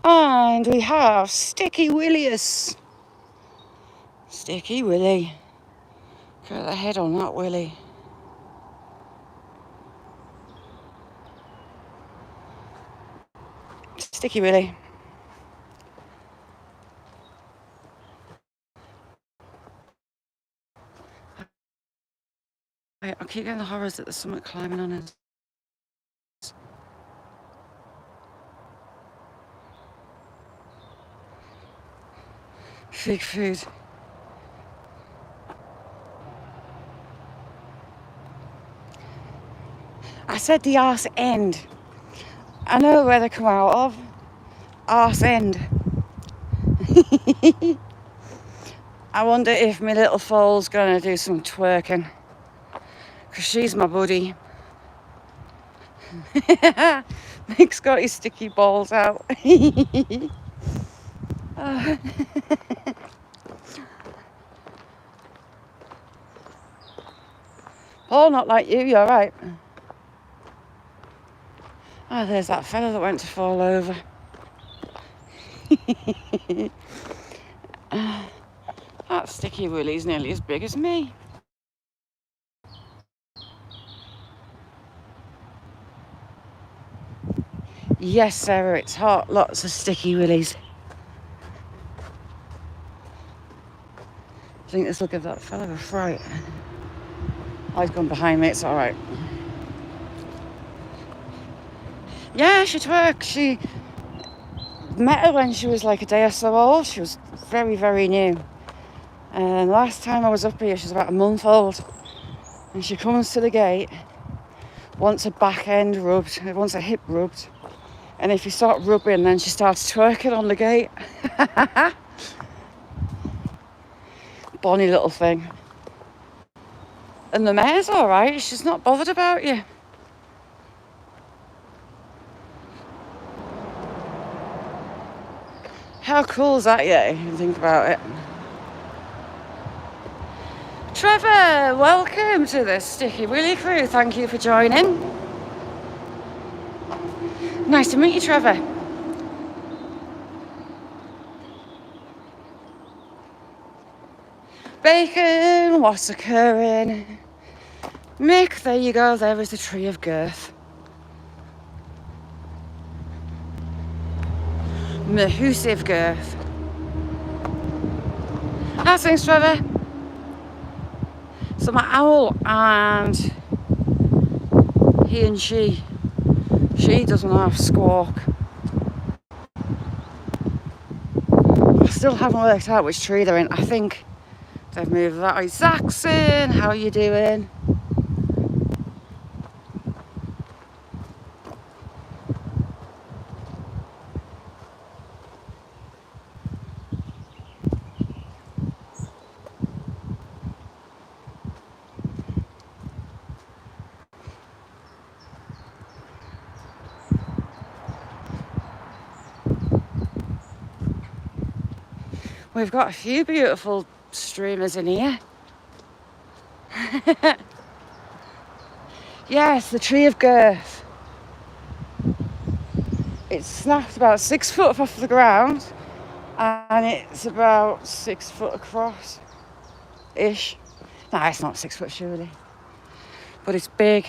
And we have Sticky Willius. Sticky Willie. Got the head on that Willie. Sticky Willie. I keep getting the horrors that there's something climbing on us. Fig food. I said the arse end. I know where they come out of. Arse end. I wonder if my little foal's gonna do some twerking. Because she's my buddy. Nick's got his sticky balls out. Paul, not like you're right. Oh, there's that fella that went to fall over. That Sticky Willie's nearly as big as me. Yes, Sarah, it's hot. Lots of Sticky Willies. I think this will give that fella a fright. Oh, he's gone behind me. It's all right. Yeah, she twerks. She met her when she was like a day or so old. She was very, very new. And last time I was up here, she was about a month old. And she comes to the gate, wants a back end rubbed, wants a hip rubbed. And if you start rubbing, then she starts twerking on the gate. Bonny little thing. And the mare's all right. She's not bothered about you. How cool is that, yeah, if you think about it? Trevor, welcome to the Sticky Willie crew. Thank you for joining. Nice to meet you, Trevor. Bacon, what's occurring? Mick, there you go. There is the tree of girth. Mahusive girth. How's things, Trevor? So my owl and he and she doesn't have squawk. I still haven't worked out which tree they're in. I think they've moved that way. Zaxon, how are you doing? We've got a few beautiful streamers in here. Yes, the tree of girth. It's snapped about 6 foot off the ground and it's about 6 foot across-ish. No, it's not 6 foot surely, but it's big.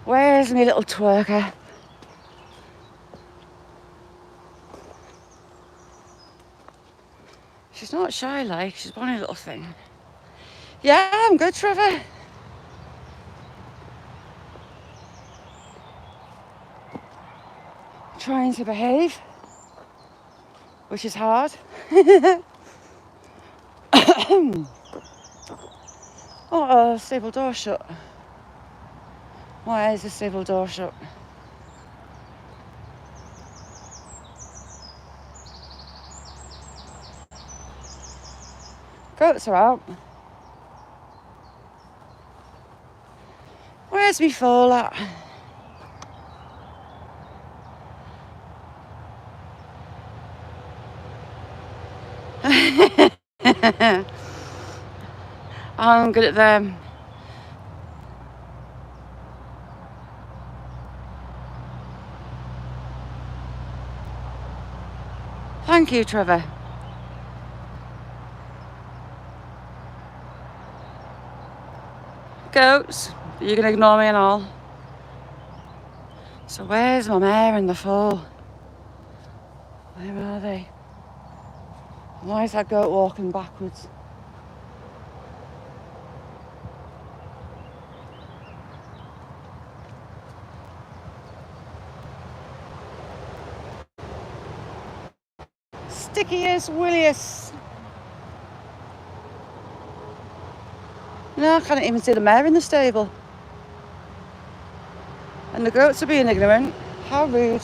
Where's my little twerker? She's not shy like, she's a bonny little thing. Yeah, I'm good, Trevor. Trying to behave, which is hard. Oh, stable door shut. Why is the stable door shut? Goats are out. Where's me foal at? I'm good at them. Thank you, Trevor. Goats, you're going to ignore me and all. So where's my mare and the foal? Where are they? Why is that goat walking backwards? Stickiest, williest. No, I can't even see the mare in the stable. And the goats are being ignorant. How rude.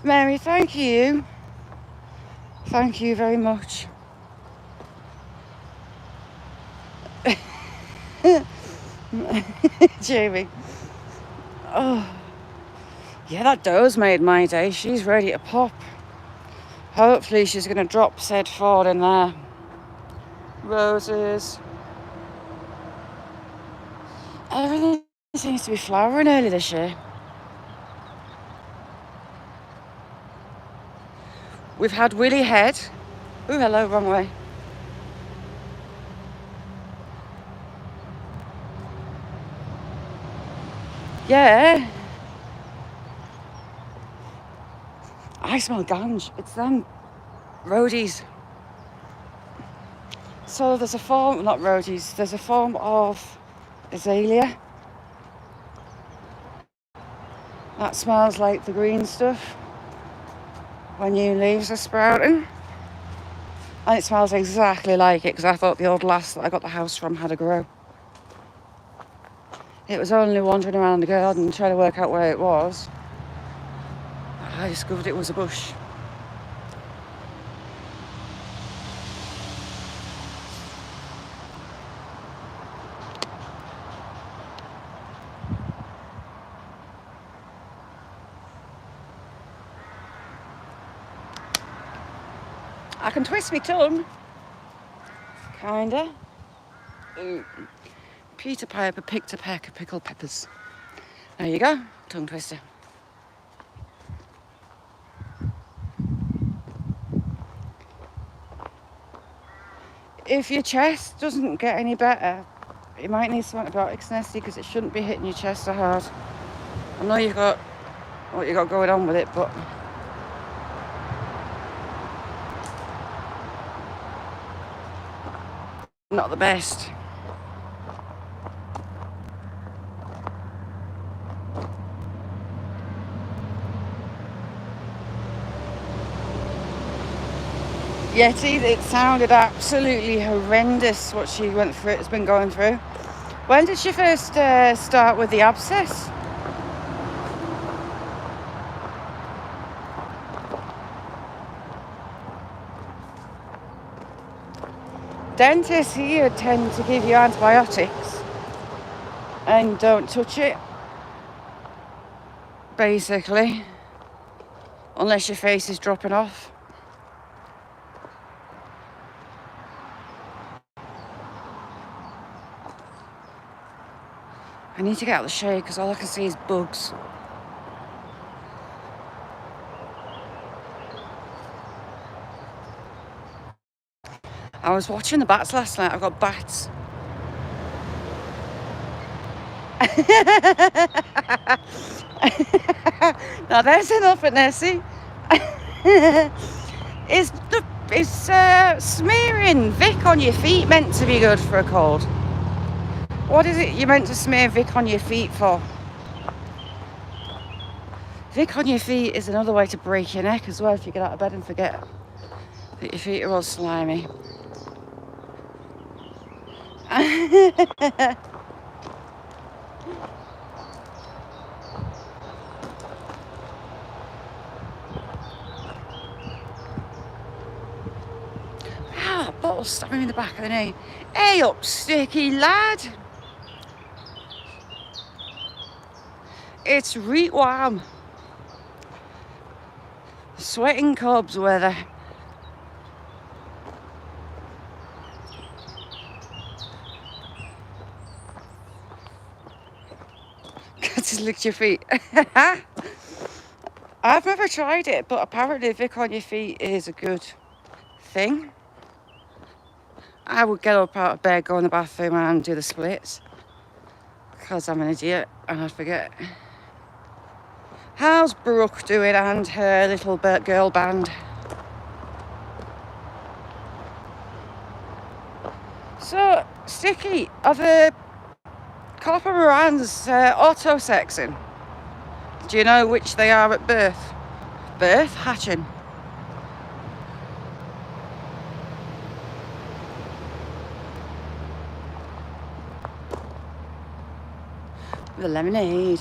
Mary, thank you. Thank you very much. Jamie. Oh. Yeah, that doe's made my day. She's ready to pop. Hopefully she's going to drop said forward in there. Roses. Everything seems to be flowering early this year. We've had Willie Head. Oh, hello, wrong way. Yeah. I smell ganj. It's them roadies. So there's a form, not roadies, there's a form of azalea. That smells like the green stuff when new leaves are sprouting. And it smells exactly like it because I thought the old lass that I got the house from had a grow. It was only wandering around the garden trying to work out where it was. I discovered it was a bush. I can twist my tongue. Kinda. Ooh. Peter Piper picked a peck of pickled peppers. There you go, tongue twister. If your chest doesn't get any better, you might need some antibiotics, Nessie, because it shouldn't be hitting your chest so hard. I know you've got what you got going on with it, but not the best. Yeti, it sounded absolutely horrendous what she went through, has been going through. When did she first start with the abscess? Dentists here tend to give you antibiotics and don't touch it, basically, unless your face is dropping off. I need to get out of the shade because all I can see is bugs. I was watching the bats last night. I've got bats. Now there's enough at Nessie. Is smearing Vic on your feet meant to be good for a cold? What is it you're meant to smear Vic on your feet for? Vic on your feet is another way to break your neck as well if you get out of bed and forget that your feet are all slimy. Bottle stabbing me in the back of the knee. Hey up, sticky lad. It's reet warm. Sweating cobs weather. Just licked your feet. I've never tried it, but apparently Vic on your feet is a good thing. I would get up out of bed, go in the bathroom and do the splits because I'm an idiot and I'd forget. How's Brooke doing and her little girl band? So, Sticky, are the copper morans auto-sexing? Do you know which they are at birth? Birth? Hatching? The lemonade.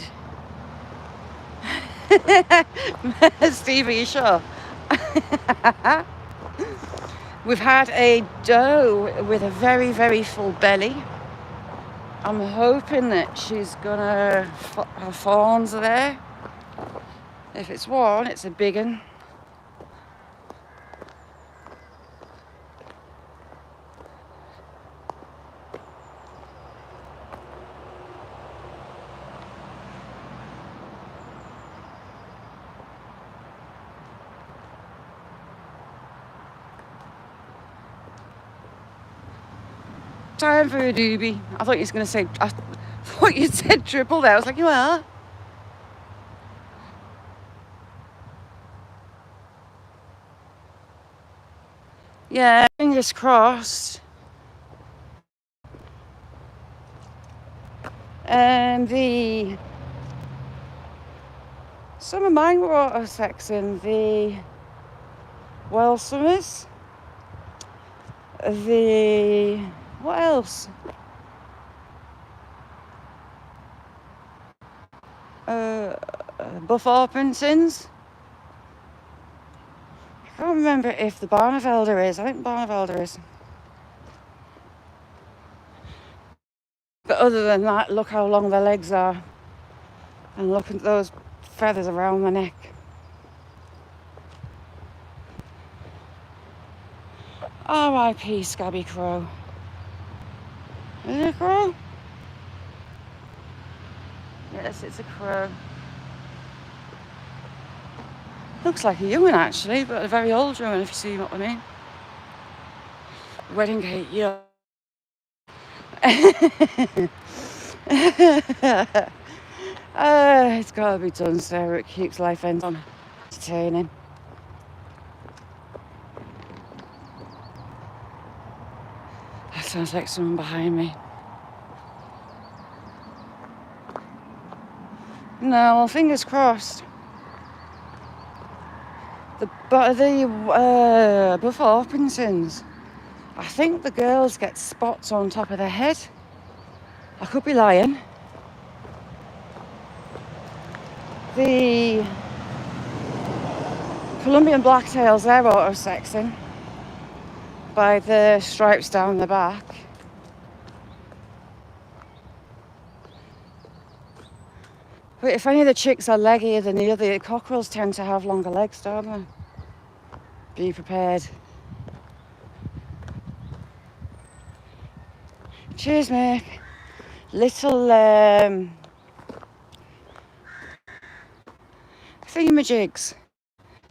Steve, are you sure? We've had a doe with a very, very full belly. I'm hoping that she's gonna, her fawns are there. If it's one, it's a big one. Time for a doobie. I thought you was going to say, I thought you said triple there. I was like, you are? Yeah, fingers crossed. And some of mine were auto-sexing. The Welsomers. What else? Buff Orpingtons. I can't remember if the Barnevelder is. I think Barnevelder is. But other than that, look how long their legs are. And look at those feathers around the neck. R.I.P. Scabby Crow. Is it a crow? Yes, it's a crow. Looks like a young one actually, but a very old young one if you see what I mean. Wedding cake, yeah. It's gotta be done, Sarah. It keeps life entertaining. That sounds like someone behind me. No, well, fingers crossed. The Buff Orpingtons. I think the girls get spots on top of their head. I could be lying. The Colombian blacktails, they're auto-sexing by the stripes down the back. But if any of the chicks are leggier than the other, cockerels tend to have longer legs, don't they? Be prepared. Cheers, Mick. Little thingamajigs,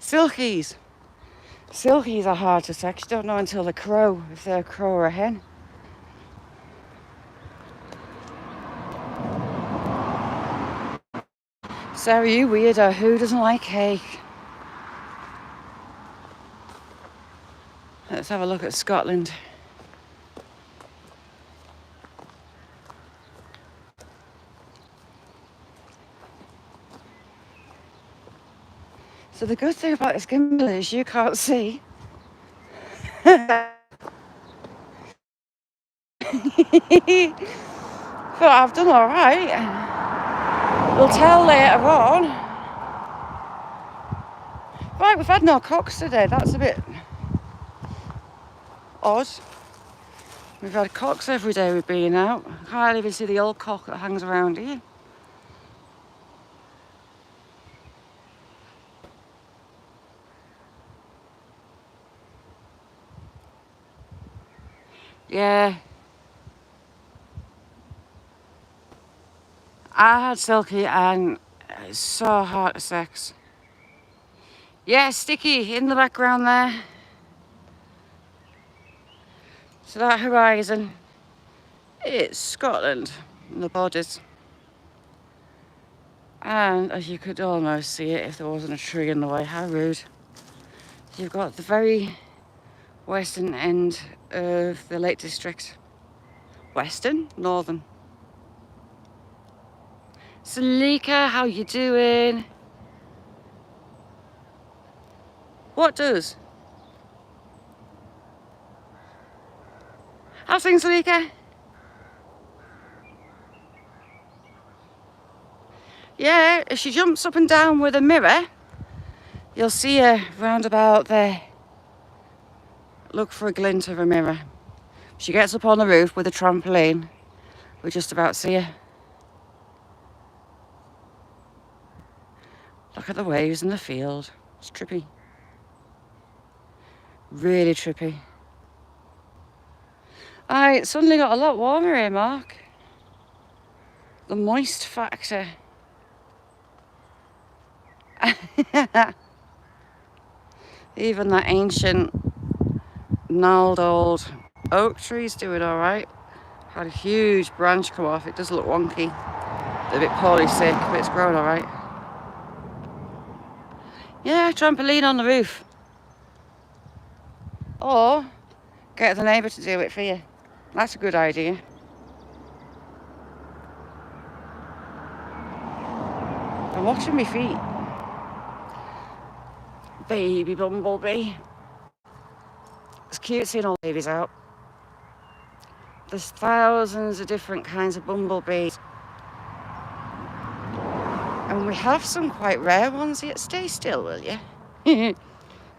silkies. Silkies are hard to sex. You don't know until they crow, if they're a crow or a hen. Sarah, you weirdo. Who doesn't like cake? Let's have a look at Scotland. So the good thing about this gimbal is you can't see. But I've done all right. We'll tell later on. Right, we've had no cocks today. That's a bit odd. We've had cocks every day we've been out. I can't even see the old cock that hangs around here. Yeah. I had Silky and it's so hard to sex. Yeah, Sticky in the background there. So that horizon, it's Scotland and the borders. And as you could almost see it if there wasn't a tree in the way, how rude. You've got the very western end of the Lake District. Western? Northern. Salika, how you doing? What does? How's things, Salika? Yeah, if she jumps up and down with a mirror, you'll see her round about there. Look for a glint of a mirror. She gets up on the roof with a trampoline. We just about see her. Look at the waves in the field. It's trippy. Really trippy. It suddenly got a lot warmer here, Mark. The moist factor. Even that ancient, gnarled old oak tree's doing all right. Had a huge branch come off. It does look wonky. A bit poorly sick, but it's growing all right. Yeah, trampoline on the roof. Or get the neighbour to do it for you. That's a good idea. I'm watching my feet. Baby bumblebee. It's cute seeing all babies out. There's thousands of different kinds of bumblebees. And we have some quite rare ones here. Stay still, will you?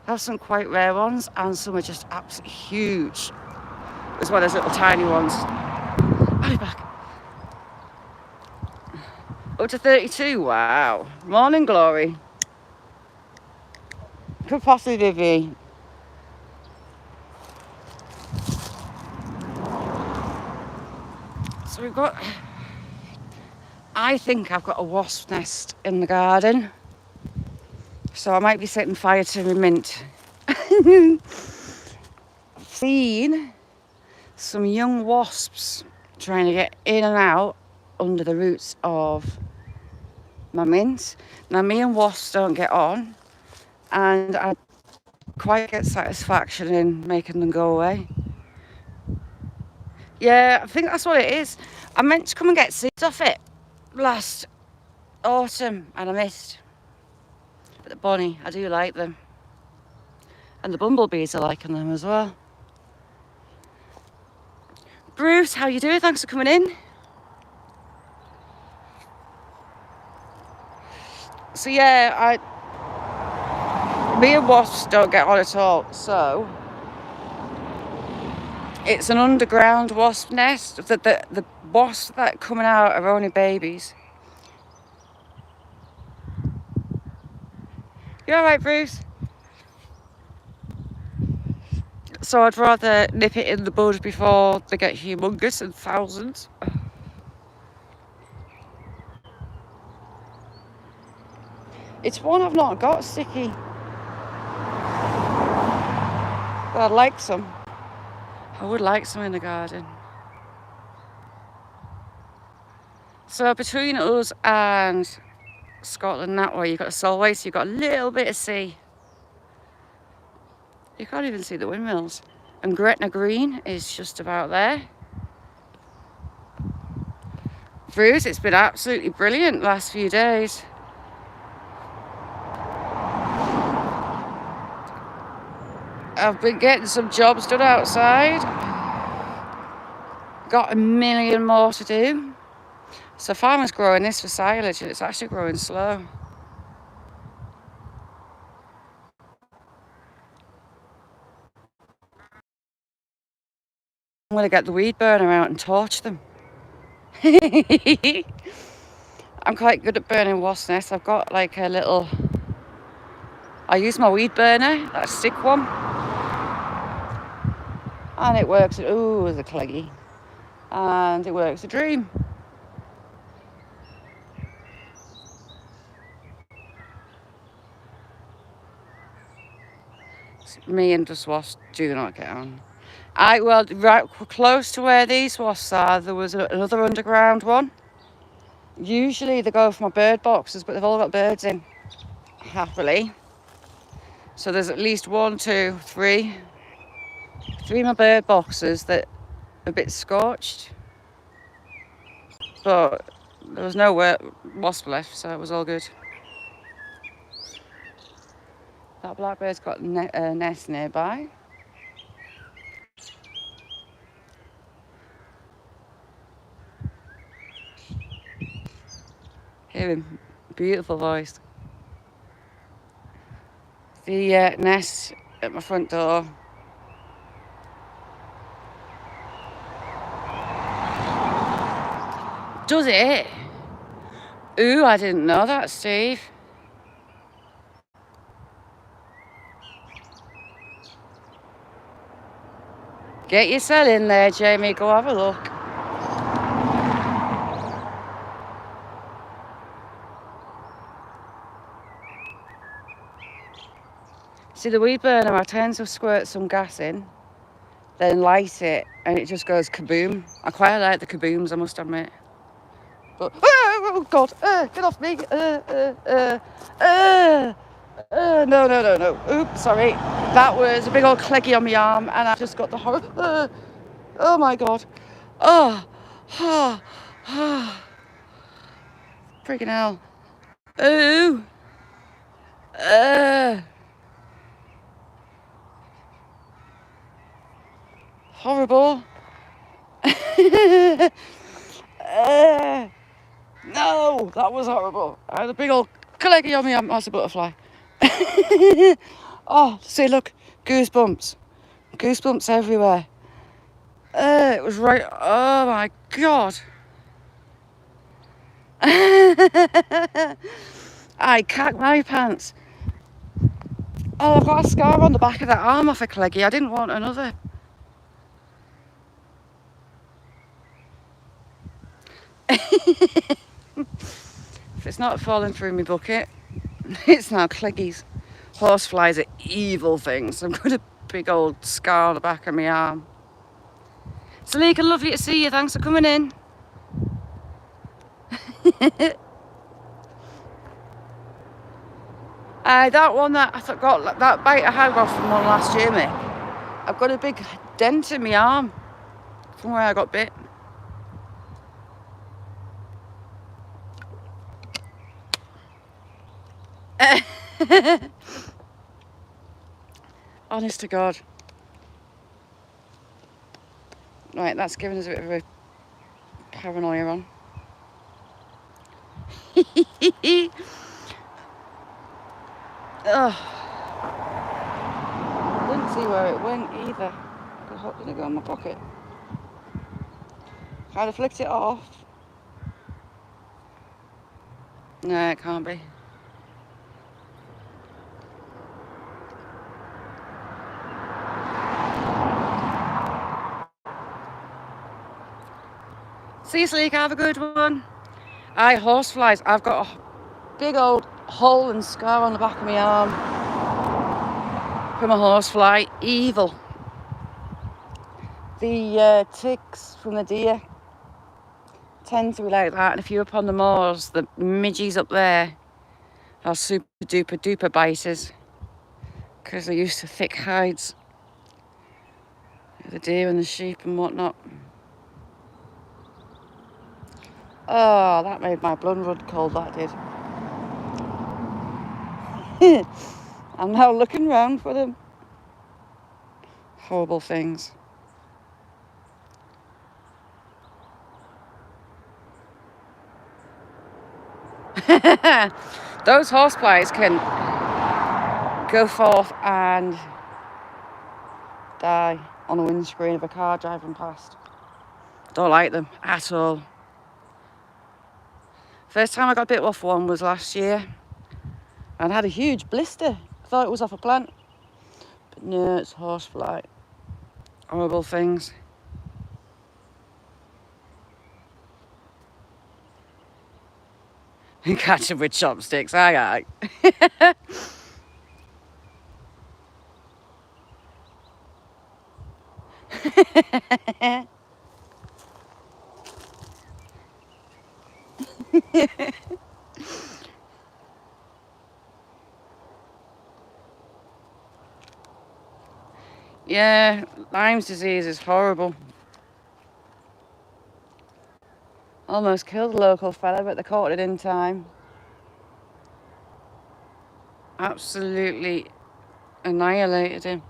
Have some quite rare ones, and some are just absolutely huge, as well as little tiny ones. I'll be back. Up to 32, wow. Morning glory. Could possibly be. So we've got, I think I've got a wasp nest in the garden. So I might be setting fire to my mint. I've seen some young wasps trying to get in and out under the roots of my mint. Now, me and wasps don't get on, and I quite get satisfaction in making them go away. Yeah, I think that's what it is. I meant to come and get seeds off it last autumn, and I missed. But the bunny, I do like them. And the bumblebees are liking them as well. Bruce, how you doing? Thanks for coming in. So yeah, me and wasps don't get on at all. So it's an underground wasp nest. The wasps that are coming out are only babies. You all right, Bruce? So I'd rather nip it in the bud before they get humongous and thousands. It's one I've not got, Sticky. But I'd like some. I would like some in the garden. So between us and Scotland that way, you've got Solway, so you've got a little bit of sea. You can't even see the windmills. And Gretna Green is just about there. Fruit, it's been absolutely brilliant the last few days. I've been getting some jobs done outside. Got a million more to do. So farmers growing this for silage and it's actually growing slow. I'm going to get the weed burner out and torch them. I'm quite good at burning wasp nests. I've got like a little... I use my weed burner, that stick one. And it works... Ooh, the cleggy. And it works a dream. Me and the wasps do not get on. Well, right close to where these wasps are, there was another underground one. Usually they go for my bird boxes, but they've all got birds in, happily. So there's at least 1, 2, 3 of my bird boxes that are a bit scorched. But there was no wasp left, so it was all good. That blackbird's got a nest nearby. Hear him, beautiful voice. The nest at my front door. Does it? Ooh, I didn't know that, Steve. Get yourself in there, Jamie. Go have a look. See, the weed burner, I tend to squirt some gas in, then light it, and it just goes kaboom. I quite like the kabooms, I must admit. But, oh God, get off me. No. Oops, sorry. That was a big old cleggy on my arm, and I just got the horror. Oh my God. Freaking hell. Ooh. Horrible. No, that was horrible. I had a big old cleggy on me arm. That's a butterfly. Oh, see, look, goosebumps. Goosebumps everywhere. It was right. Oh my God. I cacked my pants. Oh, I've got a scar on the back of that arm off a cleggy. I didn't want another. If it's not falling through my bucket, it's now cleggies. Horseflies are evil things. I've got a big old scar on the back of my arm. Salika, lovely to see you. Thanks for coming in. That one that I got, that bite I had got from one last year, mate. I've got a big dent in my arm from where I got bit. Honest to God. Right, that's giving us a bit of a paranoia on. Ugh. I didn't see where it went either. How did it go in my pocket? Kind of flicked it off. No, it can't be. See you, Sleek. Have a good one. Horseflies. I've got a big old hole and scar on the back of my arm. from a horsefly. Evil. The ticks from the deer tend to be like that, and if you're upon the moors, the midgies up there are super duper duper biters because they're used to thick hides of the deer and the sheep and whatnot. Oh, that made my blood run cold, that did. I'm now looking round for them. Horrible things. Those horseflies can go forth and die on the windscreen of a car driving past. Don't like them at all. First time I got bit off one was last year and had a huge blister. I thought it was off a plant, but no, it's horsefly. Horrible things. And catch them with chopsticks, aye. Yeah, Lyme's disease is horrible. Almost killed a local fella, but they caught it in time. Absolutely annihilated him.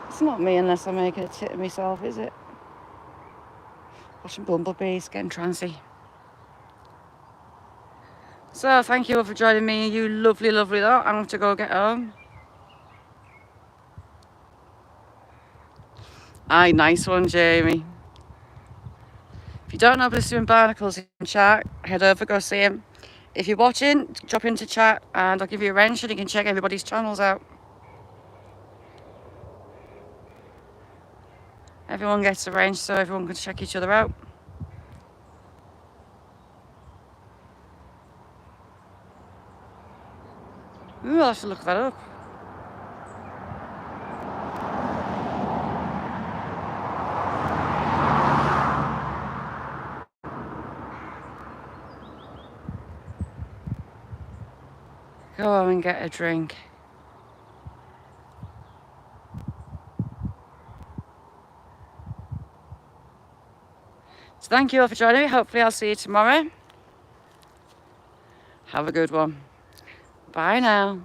It's not me unless I make a tit of myself, is it? Watching bumblebees, getting trancy. So, thank you all for joining me, you lovely, lovely lot. I'm going to go get home. Aye, nice one, Jamie. If you don't know Blistering Barnacles in chat, head over, go see him. If you're watching, drop into chat and I'll give you a wrench and you can check everybody's channels out. Everyone gets a wrench so everyone can check each other out. Ooh, I'll have to look that up. Go home and get a drink. So thank you all for joining me. Hopefully I'll see you tomorrow. Have a good one. Bye now.